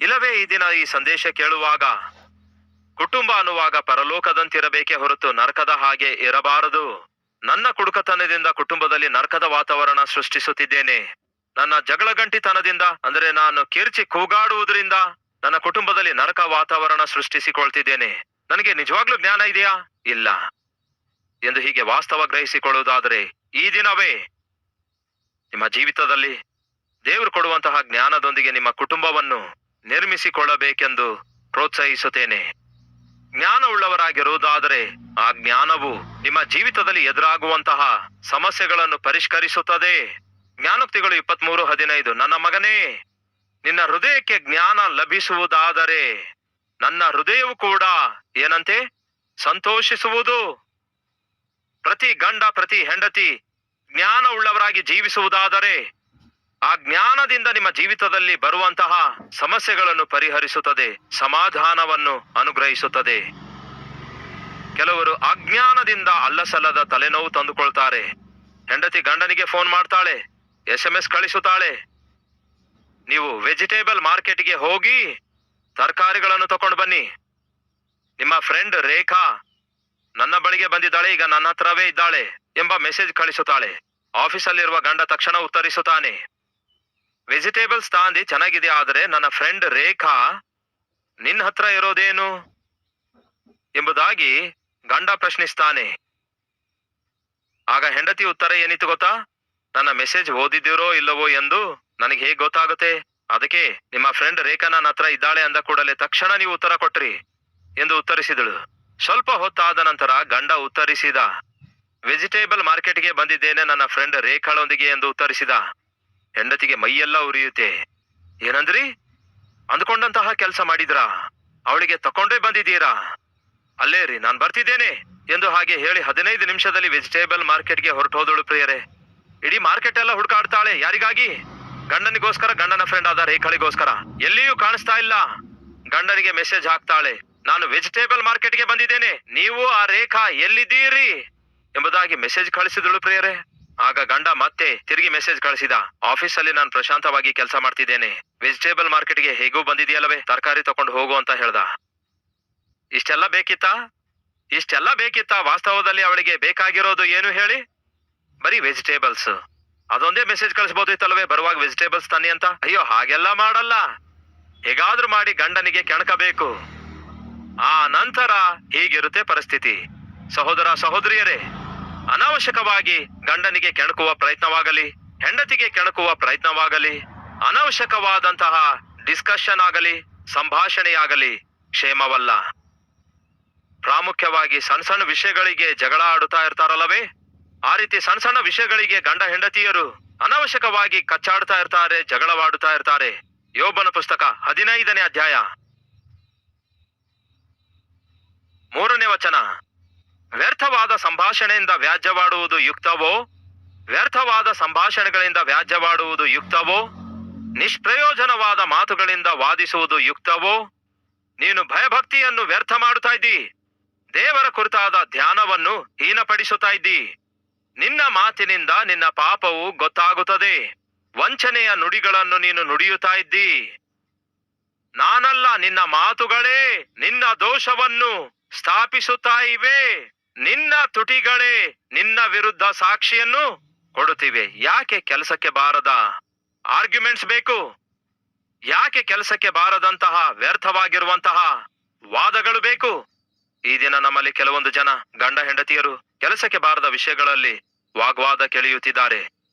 ಇಲ್ಲವೇ ಈ ದಿನ ಈ ಸಂದೇಶ ಕೇಳುವಾಗ ಕುಟುಂಬ ಅನ್ನುವಾಗ ಪರಲೋಕದಂತಿರಬೇಕೇ ಹೊರತು ನರಕದ ಹಾಗೆ ಇರಬಾರದು. ನನ್ನ ಕುಡುಕತನದಿಂದ ಕುಟುಂಬದಲ್ಲಿ ನರಕದ ವಾತಾವರಣ ಸೃಷ್ಟಿಸುತ್ತಿದ್ದೇನೆ. ನನ್ನ ಜಗಳಗಂಟಿತನದಿಂದ, ಅಂದರೆ ನಾನು ಕಿರ್ಚಿ ಕೂಗಾಡುವುದರಿಂದ ನನ್ನ ಕುಟುಂಬದಲ್ಲಿ ನರಕ ವಾತಾವರಣ ಸೃಷ್ಟಿಸಿಕೊಳ್ತಿದ್ದೇನೆ. ನನಗೆ ನಿಜವಾಗ್ಲೂ ಜ್ಞಾನ ಇದೆಯಾ? ಇಲ್ಲ ಎಂದು ಹೀಗೆ ವಾಸ್ತವ ಗ್ರಹಿಸಿಕೊಳ್ಳುವುದಾದರೆ ಈ ದಿನವೇ ನಿಮ್ಮ ಜೀವಿತದಲ್ಲಿ ದೇವರು ಕೊಡುವಂತಹ ಜ್ಞಾನದೊಂದಿಗೆ ನಿಮ್ಮ ಕುಟುಂಬವನ್ನು ನಿರ್ಮಿಸಿಕೊಳ್ಳಬೇಕೆಂದು ಪ್ರೋತ್ಸಾಹಿಸುತ್ತೇನೆ. ಜ್ಞಾನ ಉಳ್ಳವರಾಗಿರುವುದಾದರೆ ಆ ಜ್ಞಾನವು ನಿಮ್ಮ ಜೀವಿತದಲ್ಲಿ ಎದುರಾಗುವಂತಹ ಸಮಸ್ಯೆಗಳನ್ನು ಪರಿಷ್ಕರಿಸುತ್ತದೆ. ಜ್ಞಾನೋಕ್ತಿಗಳು 23:15, ನನ್ನ ಮಗನೇ, ನಿನ್ನ ಹೃದಯಕ್ಕೆ ಜ್ಞಾನ ಲಭಿಸುವುದಾದರೆ ನನ್ನ ಹೃದಯವು ಕೂಡ ಏನಂತೆ ಸಂತೋಷಿಸುವುದು. ಪ್ರತಿ ಗಂಡ ಪ್ರತಿ ಹೆಂಡತಿ ಜ್ಞಾನ ಉಳ್ಳವರಾಗಿ ಜೀವಿಸುವುದಾದರೆ ಆ ಜ್ಞಾನದಿಂದ ನಿಮ್ಮ ಜೀವಿತದಲ್ಲಿ ಬರುವಂತಹ ಸಮಸ್ಯೆಗಳನ್ನು ಪರಿಹರಿಸುತ್ತದೆ, ಸಮಾಧಾನವನ್ನು ಅನುಗ್ರಹಿಸುತ್ತದೆ. ಕೆಲವರು ಅಜ್ಞಾನದಿಂದ ಅಲ್ಲಸಲ್ಲದ ತಲೆನೋವು ತಂದುಕೊಳ್ತಾರೆ. ಹೆಂಡತಿ ಗಂಡನಿಗೆ ಫೋನ್ ಮಾಡ್ತಾಳೆ, SMS ಕಳಿಸುತ್ತಾಳೆ, ನೀವು ವೆಜಿಟೇಬಲ್ ಮಾರ್ಕೆಟ್ಗೆ ಹೋಗಿ ತರಕಾರಿಗಳನ್ನು ತಕೊಂಡು ಬನ್ನಿ. ನಿಮ್ಮ ಫ್ರೆಂಡ್ ರೇಖಾ ನನ್ನ ಬಳಿಗೆ ಬಂದಿದ್ದಾಳೆ, ಈಗ ನನ್ನ ಹತ್ರವೇ ಇದ್ದಾಳೆ ಎಂಬ ಮೆಸೇಜ್ ಕಳಿಸುತ್ತಾಳೆ. ಆಫೀಸಲ್ಲಿರುವ ಗಂಡ ತಕ್ಷಣ ಉತ್ತರಿಸುತ್ತಾನೆ, ವೆಜಿಟೇಬಲ್ಸ್ ತಾಂದಿ ಚೆನ್ನಾಗಿದೆ, ಆದರೆ ನನ್ನ ಫ್ರೆಂಡ್ ರೇಖಾ ನಿನ್ನ ಹತ್ರ ಇರೋದೇನು ಎಂಬುದಾಗಿ ಗಂಡ ಪ್ರಶ್ನಿಸ್ತಾನೆ. ಆಗ ಹೆಂಡತಿ ಉತ್ತರ ಏನಿತ್ತು ಗೊತ್ತಾ? ನನ್ನ ಮೆಸೇಜ್ ಓದಿದ್ದೀರೋ ಇಲ್ಲವೋ ಎಂದು ನನಗೆ ಹೇಗೆ ಗೊತ್ತಾಗುತ್ತೆ? ಅದಕ್ಕೆ ನಿಮ್ಮ ಫ್ರೆಂಡ್ ರೇಖಾ ನನ್ನ ಹತ್ರ ಇದ್ದಾಳೆ ಅಂದ ಕೂಡಲೇ ತಕ್ಷಣ ನೀವು ಉತ್ತರ ಕೊಟ್ರಿ ಎಂದು ಉತ್ತರಿಸಿದಳು. ಸ್ವಲ್ಪ ಹೊತ್ತಾದ ನಂತರ ಗಂಡ ಉತ್ತರಿಸಿದ, ವೆಜಿಟೇಬಲ್ ಮಾರ್ಕೆಟ್ಗೆ ಬಂದಿದ್ದೇನೆ ನನ್ನ ಫ್ರೆಂಡ್ ರೇಖಾಳೊಂದಿಗೆ ಎಂದು ಉತ್ತರಿಸಿದ. ಹೆಂಡತಿಗೆ ಮೈಯೆಲ್ಲ ಉರಿಯುತ್ತೆ. ಏನಂದ್ರಿ? ಅಂದ್ಕೊಂಡಂತಹ ಕೆಲಸ ಮಾಡಿದ್ರಾ? ಅವಳಿಗೆ ತಕೊಂಡೇ ಬಂದಿದ್ದೀರಾ? ಅಲ್ಲೇ ರೀ, ನಾನು ಬರ್ತಿದ್ದೇನೆ ಎಂದು ಹಾಗೆ ಹೇಳಿ 15 ನಿಮಿಷದಲ್ಲಿ ವೆಜಿಟೇಬಲ್ ಮಾರ್ಕೆಟ್ಗೆ ಹೊರಟು ಹೋದಳು. ಪ್ರಿಯರೇ, ಇಡೀ ಮಾರ್ಕೆಟ್ ಎಲ್ಲ ಹುಡುಕಾಡ್ತಾಳೆ. ಯಾರಿಗಾಗಿ? ಗಂಡನಿಗೋಸ್ಕರ, ಗಂಡನ ಫ್ರೆಂಡ್ ಆದ ರೇಖಾಳಿಗೋಸ್ಕರ. ಎಲ್ಲಿಯೂ ಕಾಣಿಸ್ತಾ ಇಲ್ಲ. ಗಂಡನಿಗೆ ಮೆಸೇಜ್ ಹಾಕ್ತಾಳೆ, ನಾನು ವೆಜಿಟೇಬಲ್ ಮಾರ್ಕೆಟ್ಗೆ ಬಂದಿದ್ದೇನೆ, ನೀವು ಆ ರೇಖಾ ಎಲ್ಲಿದ್ದೀರಿ ಎಂಬುದಾಗಿ ಮೆಸೇಜ್ ಕಳಿಸಿದಳು. ಪ್ರಿಯರೇ, ಆಗ ಗಂಡ ಮತ್ತೆ ತಿರುಗಿ ಮೆಸೇಜ್ ಕಳಿಸಿದ, ಆಫೀಸಲ್ಲಿ ನಾನು ಪ್ರಶಾಂತವಾಗಿ ಕೆಲಸ ಮಾಡ್ತಿದ್ದೇನೆ, ವೆಜಿಟೇಬಲ್ ಮಾರ್ಕೆಟ್ಗೆ ಹೇಗೂ ಬಂದಿದೆಯಲ್ಲವೇ, ತರಕಾರಿ ತಕೊಂಡು ಹೋಗು ಅಂತ ಹೇಳ್ದ. ಇಷ್ಟೆಲ್ಲ ಬೇಕಿತ್ತಾ? ವಾಸ್ತವದಲ್ಲಿ ಅವಳಿಗೆ ಬೇಕಾಗಿರೋದು ಏನು ಹೇಳಿ? ಬರೀ ವೆಜಿಟೇಬಲ್ಸ್. ಅದೊಂದೇ ಮೆಸೇಜ್ ಕಳಿಸಬಹುದಿತ್ತಲ್ವೇ, ಬರುವಾಗ ವೆಜಿಟೇಬಲ್ಸ್ ತನ್ನಿ ಅಂತ. ಅಯ್ಯೋ, ಹಾಗೆಲ್ಲ ಮಾಡಲ್ಲ. ಹೇಗಾದ್ರೂ ಮಾಡಿ ಗಂಡನಿಗೆ ಕೆಣಕಬೇಕು. ಆ ನಂತರ ಹೀಗಿರುತ್ತೆ ಪರಿಸ್ಥಿತಿ. ಸಹೋದರ ಸಹೋದರಿಯರೇ, ಅನಾವಶ್ಯಕವಾಗಿ ಗಂಡನಿಗೆ ಕೆಣಕುವ ಪ್ರಯತ್ನವಾಗಲಿ, ಹೆಂಡತಿಗೆ ಕೆಣಕುವ ಪ್ರಯತ್ನವಾಗಲಿ, ಅನಾವಶ್ಯಕವಾದಂತಹ ಡಿಸ್ಕಷನ್ ಆಗಲಿ, ಸಂಭಾಷಣೆಯಾಗಲಿ ಕ್ಷೇಮವಲ್ಲ. ಪ್ರಾಮುಖ್ಯವಾಗಿ ಸಣ್ಣ ಸಣ್ಣ ವಿಷಯಗಳಿಗೆ ಜಗಳ ಆಡುತ್ತಾ ಇರ್ತಾರಲ್ಲವೇ, ಆ ರೀತಿ ಸಣ್ಣ ಸಣ್ಣ ವಿಷಯಗಳಿಗೆ ಗಂಡ ಹೆಂಡತಿಯರು ಅನಾವಶ್ಯಕವಾಗಿ ಕಚ್ಚಾಡ್ತಾ ಇರ್ತಾರೆ, ಜಗಳವಾಡುತ್ತಾ ಇರ್ತಾರೆ. ಯೋಬನ ಪುಸ್ತಕ 15ನೇ ಅಧ್ಯಾಯ 3ನೇ ವಚನ. ವ್ಯರ್ಥವಾದ ಸಂಭಾಷಣೆಯಿಂದ ವ್ಯಾಜ್ಯವಾಡುವುದು ಯುಕ್ತವೋ? ವ್ಯರ್ಥವಾದ ಸಂಭಾಷಣೆಗಳಿಂದ ವ್ಯಾಜ್ಯವಾಡುವುದು ಯುಕ್ತವೋ? ನಿಷ್ಪ್ರಯೋಜನವಾದ ಮಾತುಗಳಿಂದ ವಾದಿಸುವುದು ಯುಕ್ತವೋ? ನೀನು ಭಯಭಕ್ತಿಯನ್ನು ವ್ಯರ್ಥ ಮಾಡುತ್ತಾ ಇದ್ದಿ, ದೇವರ ಕುರಿತಾದ ಧ್ಯಾನವನ್ನು ಹೀನಪಡಿಸುತ್ತಾ ಇದ್ದಿ. ನಿನ್ನ ಮಾತಿನಿಂದ ನಿನ್ನ ಪಾಪವು ಗೊತ್ತಾಗುತ್ತದೆ. ವಂಚನೆಯ ನುಡಿಗಳನ್ನು ನೀನು ನುಡಿಯುತ್ತಾ ಇದ್ದಿ. ನಾನಲ್ಲ, ನಿನ್ನ ಮಾತುಗಳೇ ನಿನ್ನ ದೋಷವನ್ನು ಸ್ಥಾಪಿಸುತ್ತಾ ಇವೆ. ನಿನ್ನ ತುಟಿಗಳೇ ನಿನ್ನ ವಿರುದ್ಧ ಸಾಕ್ಷಿಯನ್ನು ಕೊಡುತ್ತಿವೆ. ಯಾಕೆ ಕೆಲಸಕ್ಕೆ ಬಾರದ ಆರ್ಗ್ಯುಮೆಂಟ್ಸ್ ಬೇಕು? ಯಾಕೆ ಕೆಲಸಕ್ಕೆ ಬಾರದಂತಹ ವ್ಯರ್ಥವಾಗಿರುವಂತಹ ವಾದಗಳು ಬೇಕು? ಈ ದಿನ ನಮ್ಮಲ್ಲಿ ಕೆಲವೊಂದು ಜನ ಗಂಡ ಹೆಂಡತಿಯರು ಕೆಲಸಕ್ಕೆ ಬಾರದ ವಿಷಯಗಳಲ್ಲಿ ವಾಗ್ವಾದ ಕೆಳೆಯುತ್ತಿದ್ದಾರೆ.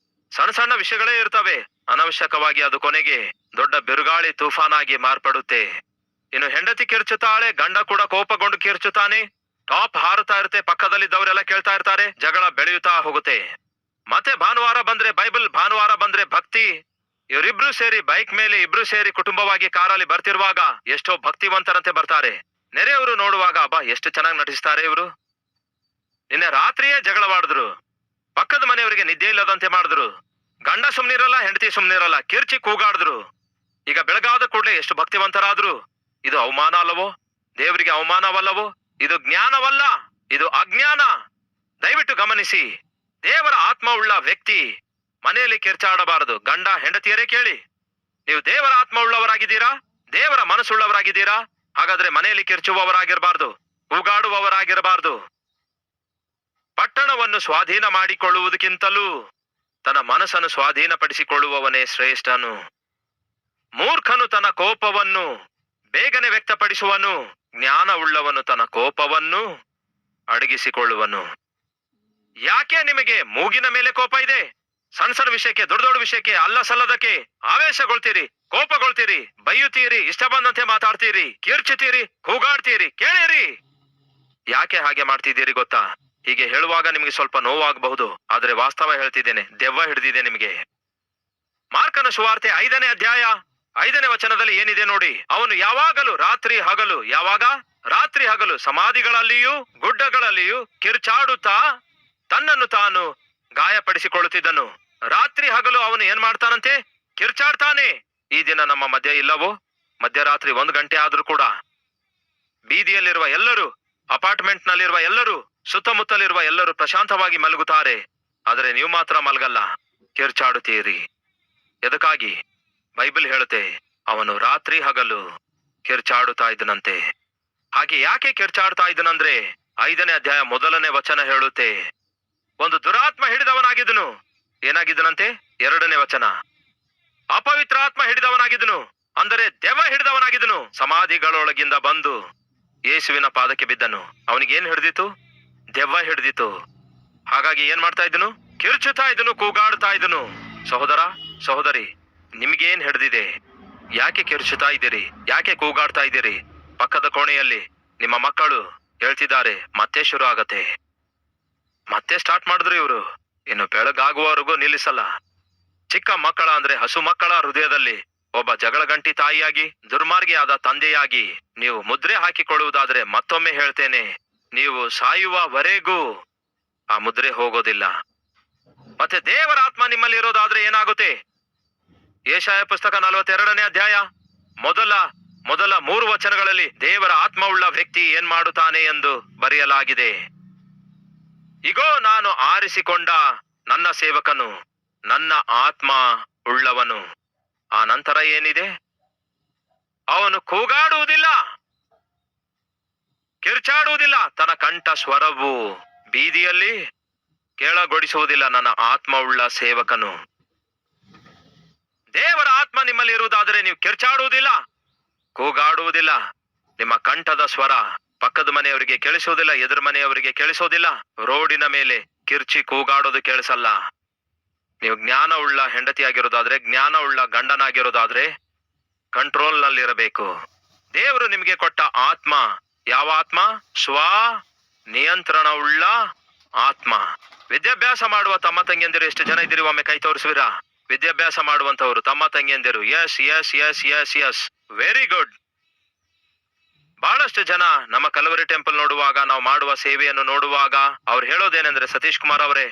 ಸಣ್ಣ ಸಣ್ಣ ವಿಷಯಗಳೇ ಇರ್ತವೆ, ಅನವಶ್ಯಕವಾಗಿ ಅದು ಕೊನೆಗೆ ದೊಡ್ಡ ಬಿರುಗಾಳಿ ತೂಫಾನಾಗಿ ಮಾರ್ಪಡುತ್ತೆ. ಇನ್ನು ಹೆಂಡತಿ ಕಿರ್ಚುತ್ತಾಳೆ, ಗಂಡ ಕೂಡ ಕೋಪಗೊಂಡು ಕಿರ್ಚುತ್ತಾನೆ. ಟಾಪ್ ಹಾರುತ್ತಾ ಇರುತ್ತೆ, ಪಕ್ಕದಲ್ಲಿದ್ದವರೆಲ್ಲ ಕೇಳ್ತಾ ಇರ್ತಾರೆ, ಜಗಳ ಬೆಳೆಯುತ್ತಾ ಹೋಗುತ್ತೆ. ಮತ್ತೆ ಭಾನುವಾರ ಬಂದ್ರೆ ಬೈಬಲ್, ಭಾನುವಾರ ಬಂದ್ರೆ ಭಕ್ತಿ. ಇವರಿಬ್ರು ಸೇರಿ ಬೈಕ್ ಮೇಲೆ, ಇಬ್ರು ಸೇರಿ ಕುಟುಂಬವಾಗಿ ಕಾರಲ್ಲಿ ಬರ್ತಿರುವಾಗ ಎಷ್ಟೋ ಭಕ್ತಿವಂತರಂತೆ ಬರ್ತಾರೆ. ನೆರೆಯವರು ನೋಡುವಾಗ ಅಬ್ಬಾ ಎಷ್ಟು ಚೆನ್ನಾಗಿ ನಟಿಸ್ತಾರೆ ಇವರು. ನಿನ್ನೆ ರಾತ್ರಿಯೇ ಜಗಳವಾಡಿದ್ರು, ಪಕ್ಕದ ಮನೆಯವರಿಗೆ ನಿದ್ದೆ ಇಲ್ಲದಂತೆ ಮಾಡಿದ್ರು. ಗಂಡ ಸುಮ್ನಿರಲ್ಲ, ಹೆಂಡತಿ ಸುಮ್ನಿರಲ್ಲ, ಕಿರ್ಚಿ ಕೂಗಾಡಿದ್ರು. ಈಗ ಬೆಳಗಾದ ಕೂಡಲೇ ಎಷ್ಟು ಭಕ್ತಿವಂತರಾದ್ರು. ಇದು ಅವಮಾನ ಅಲ್ಲವೋ? ದೇವರಿಗೆ ಅವಮಾನವಲ್ಲವೋ? ಇದು ಜ್ಞಾನವಲ್ಲ, ಇದು ಅಜ್ಞಾನ. ದಯವಿಟ್ಟು ಗಮನಿಸಿ, ದೇವರ ಆತ್ಮ ಉಳ್ಳ ವ್ಯಕ್ತಿ ಮನೆಯಲ್ಲಿ ಕಿರ್ಚಾಡಬಾರದು. ಗಂಡ ಹೆಂಡತಿಯರೇ ಕೇಳಿ, ನೀವು ದೇವರ ಆತ್ಮ ಉಳ್ಳವರಾಗಿದ್ದೀರಾ? ದೇವರ ಮನಸ್ಸುಳ್ಳವರಾಗಿದ್ದೀರಾ? ಹಾಗಾದ್ರೆ ಮನೆಯಲ್ಲಿ ಕಿರ್ಚುವವರಾಗಿರಬಾರ್ದು, ಕೂಗಾಡುವವರಾಗಿರಬಾರ್ದು. ಪಟ್ಟಣವನ್ನು ಸ್ವಾಧೀನ ಮಾಡಿಕೊಳ್ಳುವುದಕ್ಕಿಂತಲೂ ತನ್ನ ಮನಸ್ಸನ್ನು ಸ್ವಾಧೀನಪಡಿಸಿಕೊಳ್ಳುವವನೇ ಶ್ರೇಷ್ಠನು. ಮೂರ್ಖನು ತನ್ನ ಕೋಪವನ್ನು ಬೇಗನೆ ವ್ಯಕ್ತಪಡಿಸುವನು, ಜ್ಞಾನ ಉಳ್ಳವನು ತನ್ನ ಕೋಪವನ್ನು ಅಡಗಿಸಿಕೊಳ್ಳುವನು. ಯಾಕೆ ನಿಮಗೆ ಮೂಗಿನ ಮೇಲೆ ಕೋಪ ಇದೆ? ಸಣ್ಣ ಸಣ್ಣ ವಿಷಯಕ್ಕೆ, ದೊಡ್ಡ ದೊಡ್ಡ ವಿಷಯಕ್ಕೆ, ಅಲ್ಲ ಸಲ್ಲದಕ್ಕೆ ಆವೇಶಗೊಳ್ತೀರಿ, ಕೋಪಗೊಳ್ತೀರಿ, ಬೈಯುತ್ತೀರಿ, ಇಷ್ಟ ಬಂದಂತೆ ಮಾತಾಡ್ತೀರಿ, ಕಿರ್ಚುತ್ತೀರಿ, ಕೂಗಾಡ್ತೀರಿ. ಕೇಳಿರಿ, ಯಾಕೆ ಹಾಗೆ ಮಾಡ್ತಿದ್ದೀರಿ ಗೊತ್ತಾ? ಹೀಗೆ ಹೇಳುವಾಗ ನಿಮಗೆ ಸ್ವಲ್ಪ ನೋವಾಗಬಹುದು, ಆದ್ರೆ ವಾಸ್ತವ ಹೇಳ್ತಿದ್ದೇನೆ, ದೆವ್ವ ಹಿಡಿದಿದೆ ನಿಮಗೆ. ಮಾರ್ಕನ ಸುವಾರ್ತೆ 5ನೇ ಅಧ್ಯಾಯ 5ನೇ ವಚನದಲ್ಲಿ ಏನಿದೆ ನೋಡಿ. ಅವನು ಯಾವಾಗಲೂ ರಾತ್ರಿ ಹಗಲು, ಯಾವಾಗ? ರಾತ್ರಿ ಹಗಲು ಸಮಾಧಿಗಳಲ್ಲಿಯೂ ಗುಡ್ಡಗಳಲ್ಲಿಯೂ ಕಿರ್ಚಾಡುತ್ತಾ ತನ್ನನ್ನು ತಾನು ಗಾಯಪಡಿಸಿಕೊಳ್ಳುತ್ತಿದ್ದನು. ರಾತ್ರಿ ಹಗಲು ಅವನು ಏನ್ ಮಾಡ್ತಾನಂತೆ? ಕಿರ್ಚಾಡ್ತಾನೆ. ಈ ದಿನ ನಮ್ಮ ಮಧ್ಯೆ ಇಲ್ಲವೋ? ಮಧ್ಯರಾತ್ರಿ 1 ಗಂಟೆ ಆದ್ರೂ ಕೂಡ ಬೀದಿಯಲ್ಲಿರುವ ಎಲ್ಲರೂ, ಅಪಾರ್ಟ್ಮೆಂಟ್ ನಲ್ಲಿರುವ ಎಲ್ಲರೂ, ಸುತ್ತಮುತ್ತಲಿರುವ ಎಲ್ಲರೂ ಪ್ರಶಾಂತವಾಗಿ ಮಲಗುತ್ತಾರೆ. ಆದರೆ ನೀವು ಮಾತ್ರ ಮಲಗಲ್ಲ, ಕಿರ್ಚಾಡುತ್ತೀರಿ. ಎದಕ್ಕಾಗಿ? ಬೈಬಲ್ ಹೇಳುತ್ತೆ, ಅವನು ರಾತ್ರಿ ಹಗಲು ಕಿರ್ಚಾಡುತ್ತಾ ಇದ್ದನಂತೆ. ಹಾಗೆ ಯಾಕೆ ಕಿರ್ಚಾಡ್ತಾ ಇದ್ದನಂದ್ರೆ 5ನೇ ಅಧ್ಯಾಯ 1ನೇ ವಚನ ಹೇಳುತ್ತೆ, ಒಂದು ದುರಾತ್ಮ ಹಿಡಿದವನಾಗಿದ್ದನು. ಏನಾಗಿದ್ದನಂತೆ? 2ನೇ ವಚನ. ಅಪವಿತ್ರಾತ್ಮ ಹಿಡಿದವನಾಗಿದ್ದನು, ಅಂದರೆ ದೆವ್ವ ಹಿಡಿದವನಾಗಿದ್ದನು. ಸಮಾಧಿಗಳೊಳಗಿಂದ ಬಂದು ಯೇಸುವಿನ ಪಾದಕ್ಕೆ ಬಿದ್ದನು. ಅವನಿಗೇನ್ ಹಿಡಿದಿತ್ತು? ದೆವ್ವ ಹಿಡಿದಿತ್ತು. ಹಾಗಾಗಿ ಏನ್ ಮಾಡ್ತಾ ಇದ್ದನು? ಕಿರ್ಚುತ್ತಾ ಇದ್ದನು, ಕೂಗಾಡ್ತಾ ಇದ್ದನು. ಸಹೋದರ, ಸಹೋದರಿ, ನಿಮ್ಗೇನ್ ಹಿಡಿದಿದೆ? ಯಾಕೆ ಕಿರ್ಚುತ್ತಾ ಇದ್ದೀರಿ? ಯಾಕೆ ಕೂಗಾಡ್ತಾ ಇದ್ದೀರಿ? ಪಕ್ಕದ ಕೋಣೆಯಲ್ಲಿ ನಿಮ್ಮ ಮಕ್ಕಳು ಹೇಳ್ತಿದ್ದಾರೆ, ಮತ್ತೆ ಶುರು ಆಗತ್ತೆ. ಮತ್ತೆ ಸ್ಟಾರ್ಟ್ ಮಾಡಿದ್ರು ಇವರು, ಇನ್ನು ಬೆಳಗಾಗುವವರೆಗೂ ನಿಲ್ಲಿಸಲ್ಲ. ಚಿಕ್ಕ ಮಕ್ಕಳ ಅಂದ್ರೆ ಹಸು ಮಕ್ಕಳ ಹೃದಯದಲ್ಲಿ ಒಬ್ಬ ಜಗಳಗಂಟಿ ತಾಯಿಯಾಗಿ, ದುರ್ಮಾರ್ಗಿಯಾದ ತಂದೆಯಾಗಿ ನೀವು ಮುದ್ರೆ ಹಾಕಿಕೊಳ್ಳುವುದಾದ್ರೆ, ಮತ್ತೊಮ್ಮೆ ಹೇಳ್ತೇನೆ, ನೀವು ಸಾಯುವವರೆಗೂ ಆ ಮುದ್ರೆ ಹೋಗೋದಿಲ್ಲ. ಮತ್ತೆ ದೇವರ ಆತ್ಮ ನಿಮ್ಮಲ್ಲಿ ಇರೋದಾದ್ರೆ ಏನಾಗುತ್ತೆ? ಯೆಶಾಯ ಪುಸ್ತಕ 42ನೇ ಅಧ್ಯಾಯ ಮೊದಲ 3 ವಚನಗಳಲ್ಲಿ ದೇವರ ಆತ್ಮ ಉಳ್ಳ ವ್ಯಕ್ತಿ ಏನ್ ಮಾಡುತ್ತಾನೆ ಎಂದು ಬರೆಯಲಾಗಿದೆ. ಇಗೋ, ನಾನು ಆರಿಸಿಕೊಂಡ ನನ್ನ ಸೇವಕನು, ನನ್ನ ಆತ್ಮ ಉಳ್ಳವನು. ಆ ನಂತರ ಏನಿದೆ? ಅವನು ಕೂಗಾಡುವುದಿಲ್ಲ, ಕಿರ್ಚಾಡುವುದಿಲ್ಲ, ತನ್ನ ಕಂಠ ಸ್ವರವು ಬೀದಿಯಲ್ಲಿ ಕೇಳಗೊಡಿಸುವುದಿಲ್ಲ. ನನ್ನ ಆತ್ಮ ಉಳ್ಳ ಸೇವಕನು. ದೇವರ ಆತ್ಮ ನಿಮ್ಮಲ್ಲಿ ಇರುವುದಾದರೆ ನೀವು ಕಿರ್ಚಾಡುವುದಿಲ್ಲ, ಕೂಗಾಡುವುದಿಲ್ಲ. ನಿಮ್ಮ ಕಂಠದ ಸ್ವರ ಪಕ್ಕದ ಮನೆಯವರಿಗೆ ಕೇಳಿಸೋದಿಲ್ಲ, ಎದುರು ಮನೆಯವರಿಗೆ ಕೇಳಿಸೋದಿಲ್ಲ. ರೋಡಿನ ಮೇಲೆ ಕಿರ್ಚಿ ಕೂಗಾಡೋದು ಕೇಳಿಸಲ್ಲ. ನೀವು ಜ್ಞಾನವುಳ್ಳ ಹೆಂಡತಿಯಾಗಿರೋದಾದ್ರೆ, ಜ್ಞಾನವುಳ್ಳ ಗಂಡನಾಗಿರೋದಾದ್ರೆ ಕಂಟ್ರೋಲ್ನಲ್ಲಿರಬೇಕು. ದೇವರು ನಿಮಗೆ ಕೊಟ್ಟ ಆತ್ಮ ಯಾವ ಆತ್ಮ? ಸ್ವ ನಿಯಂತ್ರಣವುಳ್ಳ ಆತ್ಮ. ವಿದ್ಯಾಭ್ಯಾಸ ಮಾಡುವ ತಮ್ಮ ತಂಗಿಯಂದಿರು ಎಷ್ಟು ಜನ ಇದ್ದೀರಿ? ಒಮ್ಮೆ ಕೈ ತೋರಿಸುವಿರಾ? ವಿದ್ಯಾಭ್ಯಾಸ ಮಾಡುವಂತವ್ರು ತಮ್ಮ ತಂಗಿಯಂದಿರು. Yes yes yes yes yes, very good. ಬಹಳಷ್ಟು ಜನ ನಮ್ಮ ಕಲ್ವರಿ ಟೆಂಪಲ್ ನೋಡುವಾಗ, ನಾವು ಮಾಡುವ ಸೇವೆಯನ್ನು ನೋಡುವಾಗ ಅವ್ರು ಹೇಳೋದೇನೆಂದ್ರೆ, ಸತೀಶ್ ಕುಮಾರ್ ಅವರೇ,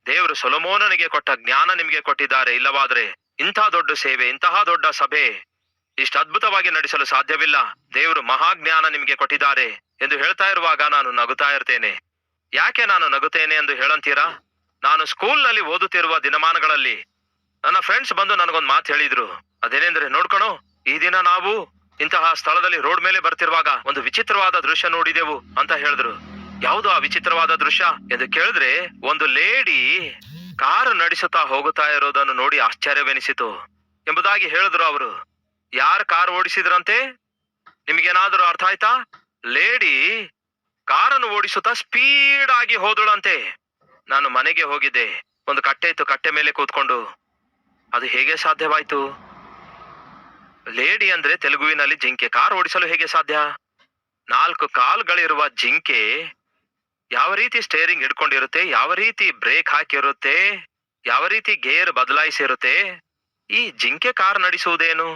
ದೇವರು ಸೊಲೊಮೋನನಿಗೆ ಕೊಟ್ಟ ಜ್ಞಾನ ನಿಮಗೆ ಕೊಟ್ಟಿದ್ದಾರೆ, ಇಲ್ಲವಾದ್ರೆ ಇಂಥ ದೊಡ್ಡ ಸೇವೆ, ಇಂತಹ ದೊಡ್ಡ ಸಭೆ ಇಷ್ಟು ಅದ್ಭುತವಾಗಿ ನಡೆಸಲು ಸಾಧ್ಯವಿಲ್ಲ. ದೇವರು ಮಹಾಜ್ಞಾನ ನಿಮಗೆ ಕೊಟ್ಟಿದ್ದಾರೆ ಎಂದು ಹೇಳ್ತಾ ಇರುವಾಗ ನಾನು ನಗುತ್ತಾ ಇರ್ತೇನೆ. ಯಾಕೆ ನಾನು ನಗುತ್ತೇನೆ ಎಂದು ಹೇಳಂತೀರಾ? ನಾನು ಸ್ಕೂಲ್ನಲ್ಲಿ ಓದುತ್ತಿರುವ ದಿನಮಾನಗಳಲ್ಲಿ ನನ್ನ ಫ್ರೆಂಡ್ಸ್ ಬಂದು ನನಗೊಂದು ಮಾತು ಹೇಳಿದ್ರು. ಅದೇನೆಂದ್ರೆ, ನೋಡ್ಕಣೋ, ಈ ದಿನ ನಾವು ಇಂತಹ ಸ್ಥಳದಲ್ಲಿ ರೋಡ್ ಮೇಲೆ ಬರ್ತಿರುವಾಗ ಒಂದು ವಿಚಿತ್ರವಾದ ದೃಶ್ಯ ನೋಡಿದೆವು ಅಂತ ಹೇಳಿದ್ರು. ಯಾವುದು ಆ ವಿಚಿತ್ರವಾದ ದೃಶ್ಯ ಎಂದು ಕೇಳಿದ್ರೆ, ಒಂದು ಲೇಡಿ ಕಾರು ನಡೆಸುತ್ತಾ ಹೋಗುತ್ತಾ ಇರೋದನ್ನು ನೋಡಿ ಆಶ್ಚರ್ಯವೆನಿಸಿತು ಎಂಬುದಾಗಿ ಹೇಳಿದ್ರು ಅವರು. ಯಾರು ಕಾರ್ ಓಡಿಸಿದ್ರಂತೆ? ನಿಮಗೇನಾದ್ರೂ ಅರ್ಥ ಆಯ್ತಾ? ಲೇಡಿ ಕಾರನ್ನು ಓಡಿಸುತ್ತಾ ಸ್ಪೀಡ್ ಆಗಿ ಹೋದಳಂತೆ. ನಾನು ಮನೆಗೆ ಹೋಗಿದ್ದೆ. ಒಂದು ಕಟ್ಟೆ ಇತ್ತು, ಕಟ್ಟೆ ಮೇಲೆ ಕೂತ್ಕೊಂಡು, ಅದು ಹೇಗೆ ಸಾಧ್ಯವಾಯ್ತು? ಲೇಡಿ ಅಂದ್ರೆ ತೆಲುಗುವಿನಲ್ಲಿ ಜಿಂಕೆ. ಕಾರ್ ಓಡಿಸಲು ಹೇಗೆ ಸಾಧ್ಯ? 4 ಕಾಲುಗಳಿರುವ ಜಿಂಕೆ ಯಾವ ರೀತಿ ಸ್ಟೇರಿಂಗ್ ಹಿಡ್ಕೊಂಡಿರುತ್ತೆ, ಯಾವ ರೀತಿ ಬ್ರೇಕ್ ಹಾಕಿರುತ್ತೆ, ಯಾವ ರೀತಿ ಗೇರ್ ಬದಲಾಯಿಸಿರುತ್ತೆ, ಈ ಜಿಂಕೆ ಕಾರ್ ನಡೆಸುವುದೇನು?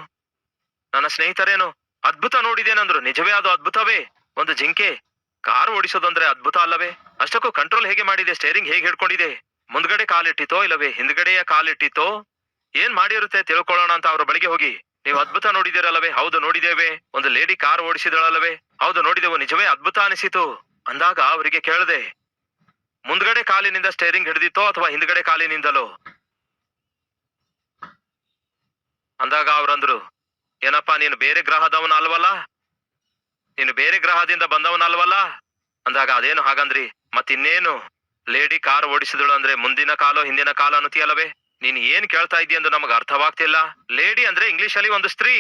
ನನ್ನ ಸ್ನೇಹಿತರೇನು ಅದ್ಭುತ ನೋಡಿದೇನಂದ್ರು. ನಿಜವೇ ಅದು ಅದ್ಭುತವೇ. ಒಂದು ಜಿಂಕೆ ಕಾರ್ ಓಡಿಸೋದಂದ್ರೆ ಅದ್ಭುತ ಅಲ್ಲವೇ? ಅಷ್ಟಕ್ಕೂ ಕಂಟ್ರೋಲ್ ಹೇಗೆ ಮಾಡಿದೆ, ಸ್ಟೇರಿಂಗ್ ಹೇಗೆ ಹಿಡ್ಕೊಂಡಿದೆ, ಮುಂದ್ಗಡೆ ಕಾಲಿಟ್ಟಿತೋ ಇಲ್ಲವೇ ಹಿಂದ್ಗಡೆಯ ಕಾಲಿಟ್ಟಿತೋ, ಏನ್ ಮಾಡಿರುತ್ತೆ ತಿಳ್ಕೊಳ್ಳೋಣ ಅಂತ ಅವ್ರ ಬಳಿಗೆ ಹೋಗಿ, ನೀವು ಅದ್ಭುತ ನೋಡಿದಿರಲ್ಲವೇ? ಹೌದು ನೋಡಿದ್ದೇವೆ. ಒಂದು ಲೇಡಿ ಕಾರ್ ಓಡಿಸಿದಳಲ್ಲವೇ? ಹೌದು ನೋಡಿದೆವು. ನಿಜವೇ ಅದ್ಭುತ ಅನಿಸಿತು ಅಂದಾಗ ಅವರಿಗೆ ಕೇಳಿದೆ, ಮುಂದ್ಗಡೆ ಕಾಲಿನಿಂದ ಸ್ಟೇರಿಂಗ್ ಹಿಡಿದಿತ್ತೋ ಅಥವಾ ಹಿಂದ್ಗಡೆ ಕಾಲಿನಿಂದಲೋ ಅಂದಾಗ ಅವ್ರಂದ್ರು, ಏನಪ್ಪಾ ನೀನು ಬೇರೆ ಗ್ರಹದವನ ಅಲ್ವಲ್ಲ, ನೀನು ಬೇರೆ ಗ್ರಹದಿಂದ ಬಂದವನಲ್ವಲ್ಲ ಅಂದಾಗ, ಅದೇನು ಹಾಗಂದ್ರಿ? ಮತ್ತಿನ್ನೇನು, ಲೇಡಿ ಕಾರ್ ಓಡಿಸಿದಳು ಅಂದ್ರೆ ಮುಂದಿನ ಕಾಲೋ ಹಿಂದಿನ ಕಾಲ ಅನ್ನುತ್ತೀಯಲ್ಲವೇ? ನೀನ್ ಏನ್ ಕೇಳ್ತಾ ಇದ್ದೀಯ ಎಂದು ನಮಗ್ ಅರ್ಥವಾಗ್ತಿಲ್ಲ. ಲೇಡಿ ಅಂದ್ರೆ ಇಂಗ್ಲಿಷ್ ಅಲ್ಲಿ ಒಂದು ಸ್ತ್ರೀ.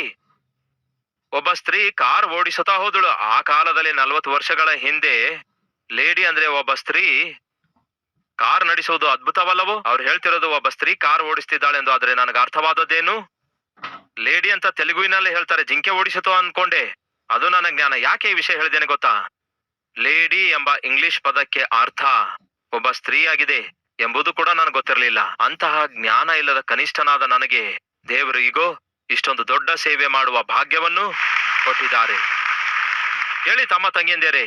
ಒಬ್ಬ ಸ್ತ್ರೀ ಕಾರ್ ಓಡಿಸುತ್ತಾ ಹೋದಳು. ಆ ಕಾಲದಲ್ಲಿ 40 ವರ್ಷಗಳ ಹಿಂದೆ ಲೇಡಿ ಅಂದ್ರೆ ಒಬ್ಬ ಸ್ತ್ರೀ ಕಾರ್ ನಡೆಸುವುದು ಅದ್ಭುತವಲ್ಲವೋ? ಅವ್ರು ಹೇಳ್ತಿರೋದು ಒಬ್ಬ ಸ್ತ್ರೀ ಕಾರ್ ಓಡಿಸ್ತಿದ್ದಾಳೆ ಎಂದು. ಆದ್ರೆ ನನಗೆ ಅರ್ಥವಾದದ್ದೇನು? ಲೇಡಿ ಅಂತ ತೆಲುಗುವಿನಲ್ಲಿ ಹೇಳ್ತಾರೆ, ಜಿಂಕೆ ಓಡಿಸುತ್ತೋ ಅನ್ಕೊಂಡೆ. ಅದು ನನ್ನ ಜ್ಞಾನ. ಯಾಕೆ ಈ ವಿಷಯ ಹೇಳಿದ್ದೇನೆ ಗೊತ್ತಾ? ಲೇಡಿ ಎಂಬ ಇಂಗ್ಲಿಷ್ ಪದಕ್ಕೆ ಅರ್ಥ ಒಬ್ಬ ಸ್ತ್ರೀ ಆಗಿದೆ ಎಂಬುದು ಕೂಡ ನನಗೆ ಗೊತ್ತಿರಲಿಲ್ಲ. ಅಂತಹ ಜ್ಞಾನ ಇಲ್ಲದ ಕನಿಷ್ಠನಾದ ನನಗೆ ದೇವರು ಈಗೋ ಇಷ್ಟೊಂದು ದೊಡ್ಡ ಸೇವೆ ಮಾಡುವ ಭಾಗ್ಯವನ್ನು ಕೊಟ್ಟಿದ್ದಾರೆ. ಹೇಳಿ ತಮ್ಮ ತಂಗಿಯಂದಿರೇ,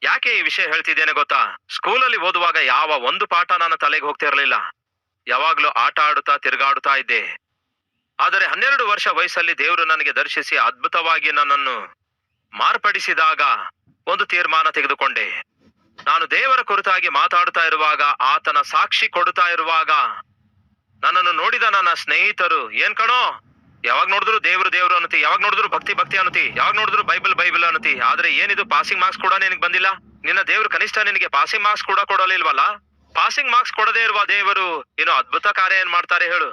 ಯಾಕೆ ಈ ವಿಷಯ ಹೇಳ್ತಿದ್ದೇನೆ ಗೊತ್ತಾ? ಸ್ಕೂಲಲ್ಲಿ ಓದುವಾಗ ಯಾವ ಒಂದು ಪಾಠ ನನ್ನ ತಲೆಗೆ ಹೋಗ್ತಿರ್ಲಿಲ್ಲ. ಯಾವಾಗ್ಲೂ ಆಟ ಆಡುತ್ತಾ ತಿರುಗಾಡುತ್ತಾ ಇದ್ದೆ. ಆದರೆ 12 ವರ್ಷ ವಯಸ್ಸಲ್ಲಿ ದೇವರು ನನಗೆ ದರ್ಶಿಸಿ ಅದ್ಭುತವಾಗಿ ನನ್ನನ್ನು ಮಾರ್ಪಡಿಸಿದಾಗ ಒಂದು ತೀರ್ಮಾನ ತೆಗೆದುಕೊಂಡೆ. ನಾನು ದೇವರ ಕುರಿತಾಗಿ ಮಾತಾಡುತ್ತಾ ಇರುವಾಗ, ಆತನ ಸಾಕ್ಷಿ ಕೊಡುತ್ತಾ ಇರುವಾಗ, ನನ್ನನ್ನು ನೋಡಿದ ನನ್ನ ಸ್ನೇಹಿತರು, ಏನ್ ಕಣೋ ಯಾವಾಗ ನೋಡಿದ್ರು ದೇವ್ರು ದೇವ್ರು ಅನ್ನತಿ, ಯಾವಾಗ ನೋಡಿದ್ರು ಭಕ್ತಿ ಭಕ್ತಿ ಅನ್ನತಿ, ಯಾವಾಗ ನೋಡಿದ್ರು ಬೈಬಲ್ ಬೈಬಲ್ ಅನ್ನತಿ. ಆದ್ರೆ ಏನಿದು, ಪಾಸಿಂಗ್ ಮಾರ್ಕ್ಸ್ ಕೂಡ ನಿನಗೆ ಬಂದಿಲ್ಲ? ನಿನ್ನ ದೇವ್ರು ಕನಿಷ್ಠ ನಿನಗೆ ಪಾಸಿಂಗ್ ಮಾರ್ಕ್ಸ್ ಕೂಡ ಕೊಡಲಿಲ್ವಲ್ಲ? ಪಾಸಿಂಗ್ ಮಾರ್ಕ್ಸ್ ಕೊಡದೇ ಇರುವ ದೇವರು ಏನೋ ಅದ್ಭುತ ಕಾರ್ಯ ಏನ್ ಮಾಡ್ತಾರೆ ಹೇಳು?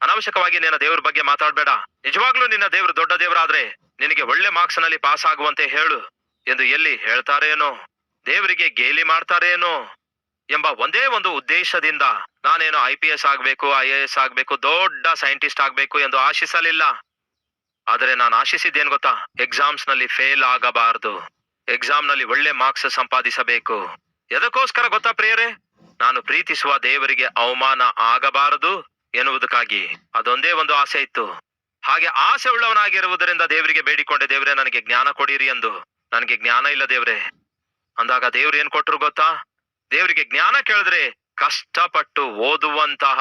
ಅನಾವಶ್ಯಕವಾಗಿ ನಿನ್ನ ದೇವ್ರ ಬಗ್ಗೆ ಮಾತಾಡ್ಬೇಡ. ನಿಜವಾಗ್ಲೂ ನಿನ್ನ ದೇವ್ರು ದೊಡ್ಡ ದೇವರಾದ್ರೆ ನಿನಗೆ ಒಳ್ಳೆ ಮಾರ್ಕ್ಸ್ ನಲ್ಲಿ ಪಾಸ್ ಆಗುವಂತೆ ಹೇಳು ಎಂದು ಎಲ್ಲಿ ಹೇಳ್ತಾರೇನೋ, ದೇವರಿಗೆ ಗೇಲಿ ಮಾಡ್ತಾರೇನೋ ಎಂಬ ಒಂದೇ ಒಂದು ಉದ್ದೇಶದಿಂದ ನಾನೇನೋ IPS ಆಗ್ಬೇಕು, IAS ಆಗ್ಬೇಕು, ದೊಡ್ಡ ಸೈಂಟಿಸ್ಟ್ ಆಗ್ಬೇಕು ಎಂದು ಆಶಿಸಲಿಲ್ಲ. ಆದರೆ ನಾನು ಆಶಿಸಿದ್ದೇನು ಗೊತ್ತಾ? ಎಕ್ಸಾಮ್ಸ್ ನಲ್ಲಿ ಫೇಲ್ ಆಗಬಾರದು, ಎಕ್ಸಾಮ್ ನಲ್ಲಿ ಒಳ್ಳೆ ಮಾರ್ಕ್ಸ್ ಸಂಪಾದಿಸಬೇಕು. ಎದಕ್ಕೋಸ್ಕರ ಗೊತ್ತಾ ಪ್ರಿಯರೇ? ನಾನು ಪ್ರೀತಿಸುವ ದೇವರಿಗೆ ಅವಮಾನ ಆಗಬಾರದು ಎನ್ನುವುದಕ್ಕಾಗಿ. ಅದೊಂದೇ ಒಂದು ಆಸೆ ಇತ್ತು. ಹಾಗೆ ಆಸೆ ಉಳ್ಳವನಾಗಿರುವುದರಿಂದ ದೇವರಿಗೆ ಬೇಡಿಕೊಂಡೆ, ದೇವರೇ ನನಗೆ ಜ್ಞಾನ ಕೊಡಿರಿ ಎಂದು. ನನಗೆ ಜ್ಞಾನ ಇಲ್ಲ ದೇವ್ರೆ ಅಂದಾಗ ದೇವ್ರು ಏನ್ ಕೊಟ್ರು ಗೊತ್ತಾ? ದೇವರಿಗೆ ಜ್ಞಾನ ಕೇಳಿದ್ರೆ ಕಷ್ಟಪಟ್ಟು ಓದುವಂತಹ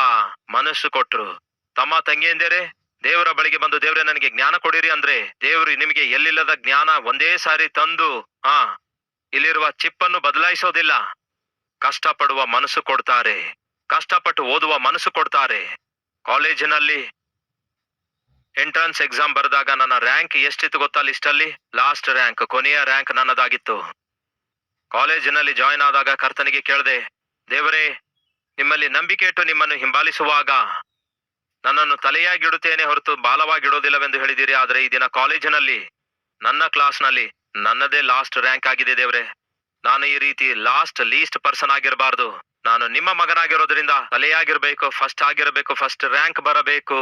ಮನಸ್ಸು ಕೊಟ್ರು. ತಮ್ಮ ತಂಗಿಯಂದಿರೇ, ದೇವರ ಬಳಿಗೆ ಬಂದು ದೇವ್ರೆ ನನಗೆ ಜ್ಞಾನ ಕೊಡಿರಿ ಅಂದ್ರೆ ದೇವರು ನಿಮಗೆ ಎಲ್ಲಿಲ್ಲದ ಜ್ಞಾನ ಒಂದೇ ಸಾರಿ ತಂದು ಇಲ್ಲಿರುವ ಚಿಪ್ಪನ್ನು ಬದಲಾಯಿಸೋದಿಲ್ಲ. ಕಷ್ಟಪಡುವ ಮನಸ್ಸು ಕೊಡ್ತಾರೆ, ಕಷ್ಟಪಟ್ಟು ಓದುವ ಮನಸ್ಸು ಕೊಡ್ತಾರೆ. ಕಾಲೇಜಿನಲ್ಲಿ ಎಂಟ್ರನ್ಸ್ ಎಕ್ಸಾಮ್ ಬರೆದಾಗ ನನ್ನ ರ್ಯಾಂಕ್ ಎಷ್ಟಿತ್ತು ಗೊತ್ತಾ? ಲಿಸ್ಟ್ ಅಲ್ಲಿ ಲಾಸ್ಟ್ ರ್ಯಾಂಕ್, ಕೊನೆಯ ರ್ಯಾಂಕ್ ನನ್ನದಾಗಿತ್ತು. ಕಾಲೇಜಿನಲ್ಲಿ ಜಾಯಿನ್ ಆದಾಗ ಕರ್ತನಿಗೆ ಕೇಳಿದೆ, ದೇವರೇ ನಿಮ್ಮಲ್ಲಿ ನಂಬಿಕೆ ಇಟ್ಟು ನಿಮ್ಮನ್ನು ಹಿಂಬಾಲಿಸುವಾಗ ನನ್ನನ್ನು ತಲೆಯಾಗಿಡುತ್ತೇನೆ ಹೊರತು ಬಾಲವಾಗಿಡೋದಿಲ್ಲವೆಂದು ಹೇಳಿದಿರಿ. ಆದ್ರೆ ಈ ದಿನ ಕಾಲೇಜಿನಲ್ಲಿ ನನ್ನ ಕ್ಲಾಸ್ನಲ್ಲಿ ನನ್ನದೇ ಲಾಸ್ಟ್ ರ್ಯಾಂಕ್ ಆಗಿದೆ ದೇವ್ರೆ. ನಾನು ಈ ರೀತಿ ಲೀಸ್ಟ್ ಪರ್ಸನ್ ಆಗಿರಬಾರ್ದು. ನಾನು ನಿಮ್ಮ ಮಗನಾಗಿರೋದ್ರಿಂದ ತಲೆಯಾಗಿರ್ಬೇಕು, ಫಸ್ಟ್ ಆಗಿರಬೇಕು, ಫಸ್ಟ್ ರ್ಯಾಂಕ್ ಬರಬೇಕು.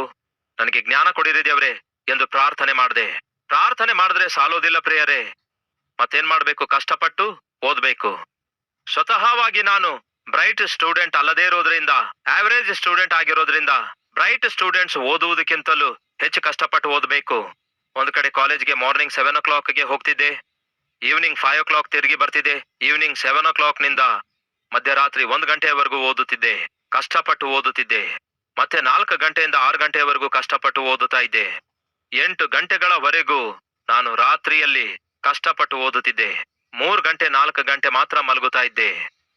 ನನಗೆ ಜ್ಞಾನ ಕೊಡಿರಿ ದೇವ್ರೆ ಎಂದು ಪ್ರಾರ್ಥನೆ ಮಾಡಿದೆ. ಪ್ರಾರ್ಥನೆ ಮಾಡಿದ್ರೆ ಸಾಲೋದಿಲ್ಲ ಪ್ರಿಯರೇ. ಮತ್ತೇನ್ ಮಾಡ್ಬೇಕು? ಕಷ್ಟಪಟ್ಟು ಓದ್ಬೇಕು. ಸ್ವತಃವಾಗಿ ನಾನು ಬ್ರೈಟ್ ಸ್ಟೂಡೆಂಟ್ ಅಲ್ಲದೇ ಇರೋದ್ರಿಂದ, ಆವರೇಜ್ ಸ್ಟೂಡೆಂಟ್ ಆಗಿರೋದ್ರಿಂದ, ಬ್ರೈಟ್ ಸ್ಟೂಡೆಂಟ್ಸ್ ಓದುವುದಕ್ಕಿಂತಲೂ ಹೆಚ್ಚು ಕಷ್ಟಪಟ್ಟು ಓದಬೇಕು. ಒಂದ್ ಕಡೆ ಕಾಲೇಜ್ಗೆ ಮಾರ್ನಿಂಗ್ 7 o'clockಗೆ ಹೋಗ್ತಿದ್ದೆ, ಈವ್ನಿಂಗ್ 5 o'clock ತಿರುಗಿ ಬರ್ತಿದ್ದೆ. ಈವ್ನಿಂಗ್ 7 o'clock ನಿಂದ ಮಧ್ಯರಾತ್ರಿ 1 ಗಂಟೆಯವರೆಗೂ ಓದುತ್ತಿದ್ದೆ, ಕಷ್ಟಪಟ್ಟು ಓದುತ್ತಿದ್ದೆ. ಮತ್ತೆ 4 ಗಂಟೆಯಿಂದ 6 ಗಂಟೆಯವರೆಗೂ ಕಷ್ಟಪಟ್ಟು ಓದುತ್ತಾ ಇದ್ದೆ. 8 ಗಂಟೆಗಳವರೆಗೂ ನಾನು ರಾತ್ರಿಯಲ್ಲಿ ಕಷ್ಟಪಟ್ಟು ಓದುತ್ತಿದ್ದೆ. 3 ಗಂಟೆ 4 ಗಂಟೆ ಮಾತ್ರ ಮಲಗುತ್ತಾ ಇದ್ದೆ.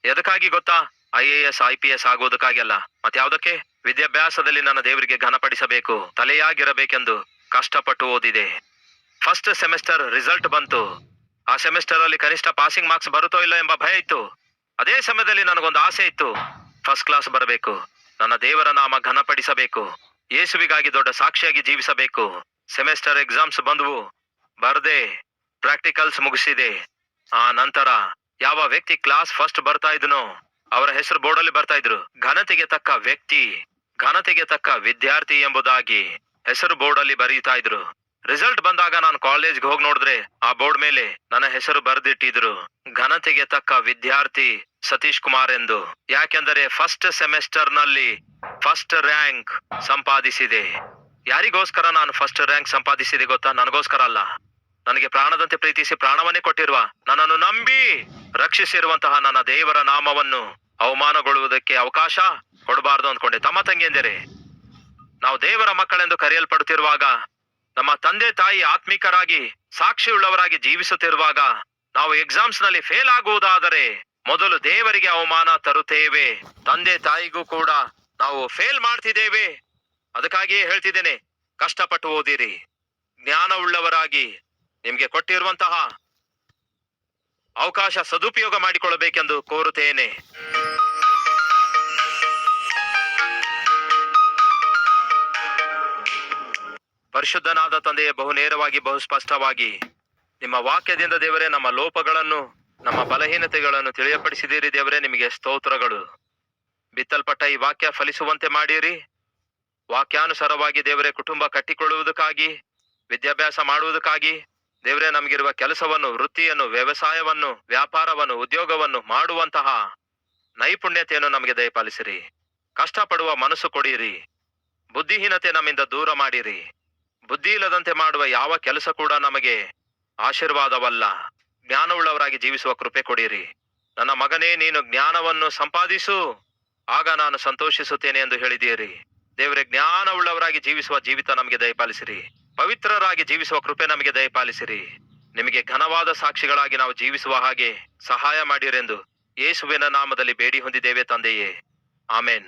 ಎದಕ್ಕಾಗಿ ಗೊತ್ತಾ? IAS IPS ಆಗೋದಕ್ಕಾಗಲ್ಲ. ಮತ್ಯಾವುದಕ್ಕೆ? ವಿದ್ಯಾಭ್ಯಾಸದಲ್ಲಿ ನನ್ನ ದೇವರಿಗೆ ಘನಪಡಿಸಬೇಕು, ತಲೆಯಾಗಿರಬೇಕೆಂದು ಕಷ್ಟಪಟ್ಟು ಓದಿದೆ. ಫಸ್ಟ್ ಸೆಮಿಸ್ಟರ್ ರಿಸಲ್ಟ್ ಬಂತು. ಆ ಸೆಮಿಸ್ಟರ್ ಅಲ್ಲಿ ಕನಿಷ್ಠ ಪಾಸಿಂಗ್ ಮಾರ್ಕ್ಸ್ ಬರುತ್ತೋ ಇಲ್ಲ ಎಂಬ ಭಯ ಇತ್ತು. ಅದೇ ಸಮಯದಲ್ಲಿ ನನಗೊಂದು ಆಸೆ ಇತ್ತು, ಫಸ್ಟ್ ಕ್ಲಾಸ್ ಬರಬೇಕು, ನನ್ನ ದೇವರ ನಾಮ ಘನಪಡಿಸಬೇಕು, ಯೇಸುವಿಗಾಗಿ ದೊಡ್ಡ ಸಾಕ್ಷಿಯಾಗಿ ಜೀವಿಸಬೇಕು. ಸೆಮಿಸ್ಟರ್ ಎಕ್ಸಾಮ್ಸ್ ಬಂದವು, ಬರ್ದೆ, ಪ್ರಾಕ್ಟಿಕಲ್ಸ್ ಮುಗಿಸಿದೆ. ಆ ನಂತರ ಯಾವ ವ್ಯಕ್ತಿ ಕ್ಲಾಸ್ ಫಸ್ಟ್ ಬರ್ತಾ ಇದ್ನೋ ಅವರ ಹೆಸರು ಬೋರ್ಡಲ್ಲಿ ಬರ್ತಾ ಇದ್ರು. ಘನತೆಗೆ ತಕ್ಕ ವ್ಯಕ್ತಿ, ಘನತೆಗೆ ತಕ್ಕ ವಿದ್ಯಾರ್ಥಿ ಎಂಬುದಾಗಿ ಹೆಸರು ಬೋರ್ಡಲ್ಲಿ ಬರೀತಾ ಇದ್ರು. ರಿಸಲ್ಟ್ ಬಂದಾಗ ನಾನು ಕಾಲೇಜ್ಗೆ ಹೋಗಿ ನೋಡಿದ್ರೆ ಆ ಬೋರ್ಡ್ ಮೇಲೆ ನನ್ನ ಹೆಸರು ಬರೆದಿಟ್ಟಿದ್ರು, ಘನತೆಗೆ ತಕ್ಕ ವಿದ್ಯಾರ್ಥಿ ಸತೀಶ್ ಕುಮಾರ್ ಎಂದು. ಯಾಕೆಂದರೆ ಫಸ್ಟ್ ಸೆಮಿಸ್ಟರ್ ನಲ್ಲಿ ಫಸ್ಟ್ ರ್ಯಾಂಕ್ ಸಂಪಾದಿಸಿದೆ. ಯಾರಿಗೋಸ್ಕರ ನಾನು ಫಸ್ಟ್ ರ್ಯಾಂಕ್ ಸಂಪಾದಿಸಿದೆ ಗೊತ್ತಾ? ನನಗೋಸ್ಕರ ಅಲ್ಲ. ನನಗೆ ಪ್ರಾಣದಂತೆ ಪ್ರೀತಿಸಿ ಪ್ರಾಣವನ್ನೇ ಕೊಟ್ಟಿರುವ, ನನ್ನನ್ನು ನಂಬಿ ರಕ್ಷಿಸಿರುವಂತಹ ನನ್ನ ದೇವರ ನಾಮವನ್ನು ಅವಮಾನಗೊಳ್ಳುವುದಕ್ಕೆ ಅವಕಾಶ ಕೊಡಬಾರದು ಅಂದ್ಕೊಂಡೆ. ತಮ್ಮ ತಂಗಿಯಂದಿರೆ, ನಾವು ದೇವರ ಮಕ್ಕಳೆಂದು ಕರೆಯಲ್ಪಡುತ್ತಿರುವಾಗ, ನಮ್ಮ ತಂದೆ ತಾಯಿ ಆತ್ಮಿಕರಾಗಿ ಸಾಕ್ಷಿಯುಳ್ಳವರಾಗಿ ಜೀವಿಸುತ್ತಿರುವಾಗ, ನಾವು ಎಕ್ಸಾಮ್ಸ್ ನಲ್ಲಿ ಫೇಲ್ ಆಗುವುದಾದರೆ ಮೊದಲು ದೇವರಿಗೆ ಅವಮಾನ ತರುತ್ತೇವೆ, ತಂದೆ ತಾಯಿಗೂ ಕೂಡ ನಾವು ಫೇಲ್ ಮಾಡ್ತಿದ್ದೇವೆ. ಅದಕ್ಕಾಗಿಯೇ ಹೇಳ್ತಿದ್ದೇನೆ, ಕಷ್ಟಪಟ್ಟು ಓದಿರಿ, ಜ್ಞಾನವುಳ್ಳವರಾಗಿ ನಿಮ್ಗೆ ಕೊಟ್ಟಿರುವಂತಹ ಅವಕಾಶ ಸದುಪಯೋಗ ಮಾಡಿಕೊಳ್ಳಬೇಕೆಂದು ಕೋರುತ್ತೇನೆ. ಪರಿಶುದ್ಧನಾದ ತಂದೆಯೇ, ಬಹು ನೇರವಾಗಿ ಬಹು ಸ್ಪಷ್ಟವಾಗಿ ನಿಮ್ಮ ವಾಕ್ಯದಿಂದ ದೇವರೇ ನಮ್ಮ ಲೋಪಗಳನ್ನು, ನಮ್ಮ ಬಲಹೀನತೆಗಳನ್ನು ತಿಳಿಯಪಡಿಸಿದಿರಿ ದೇವರೇ. ನಿಮಗೆ ಸ್ತೋತ್ರಗಳು. ಬಿತ್ತಲ್ಪಟ್ಟ ಈ ವಾಕ್ಯ ಫಲಿಸುವಂತೆ ಮಾಡಿರಿ. ವಾಕ್ಯಾನುಸಾರವಾಗಿ ದೇವರೇ ಕುಟುಂಬ ಕಟ್ಟಿಕೊಳ್ಳುವುದಕ್ಕಾಗಿ, ವಿದ್ಯಾಭ್ಯಾಸ ಮಾಡುವುದಕ್ಕಾಗಿ ದೇವರೇ ನಮಗಿರುವ ಕೆಲಸವನ್ನು, ವೃತ್ತಿಯನ್ನು, ವ್ಯವಸಾಯವನ್ನು, ವ್ಯಾಪಾರವನ್ನು, ಉದ್ಯೋಗವನ್ನು ಮಾಡುವಂತಹ ನೈಪುಣ್ಯತೆಯನ್ನು ನಮಗೆ ದಯಪಾಲಿಸಿರಿ. ಕಷ್ಟಪಡುವ ಮನಸ್ಸು ಕೊಡಿರಿ. ಬುದ್ಧಿಹೀನತೆ ನಮ್ಮಿಂದ ದೂರ ಮಾಡಿರಿ. ಬುದ್ಧಿ ಇಲ್ಲದಂತೆ ಮಾಡುವ ಯಾವ ಕೆಲಸ ಕೂಡ ನಮಗೆ ಆಶೀರ್ವಾದವಲ್ಲ. ಜ್ಞಾನವುಳ್ಳವರಾಗಿ ಜೀವಿಸುವ ಕೃಪೆ ಕೊಡಿರಿ. ನನ್ನ ಮಗನೇ, ನೀನು ಜ್ಞಾನವನ್ನು ಸಂಪಾದಿಸು, ಆಗ ನಾನು ಸಂತೋಷಿಸುತ್ತೇನೆ ಎಂದು ಹೇಳಿದ್ದೀರಿ ದೇವರೇ. ಜ್ಞಾನವುಳ್ಳವರಾಗಿ ಜೀವಿಸುವ ಜೀವಿತ ನಮಗೆ ದಯಪಾಲಿಸಿರಿ. ಪವಿತ್ರರಾಗಿ ಜೀವಿಸುವ ಕೃಪೆ ನಮಗೆ ದಯಪಾಲಿಸಿರಿ. ನಿಮಗೆ ಘನವಾದ ಸಾಕ್ಷಿಗಳಾಗಿ ನಾವು ಜೀವಿಸುವ ಹಾಗೆ ಸಹಾಯ ಮಾಡಿರೆಂದು ಯೇಸುವಿನ ನಾಮದಲ್ಲಿ ಬೇಡಿ ಹೊಂದಿದ್ದೇವೆ ತಂದೆಯೇ. ಆಮೇನ್.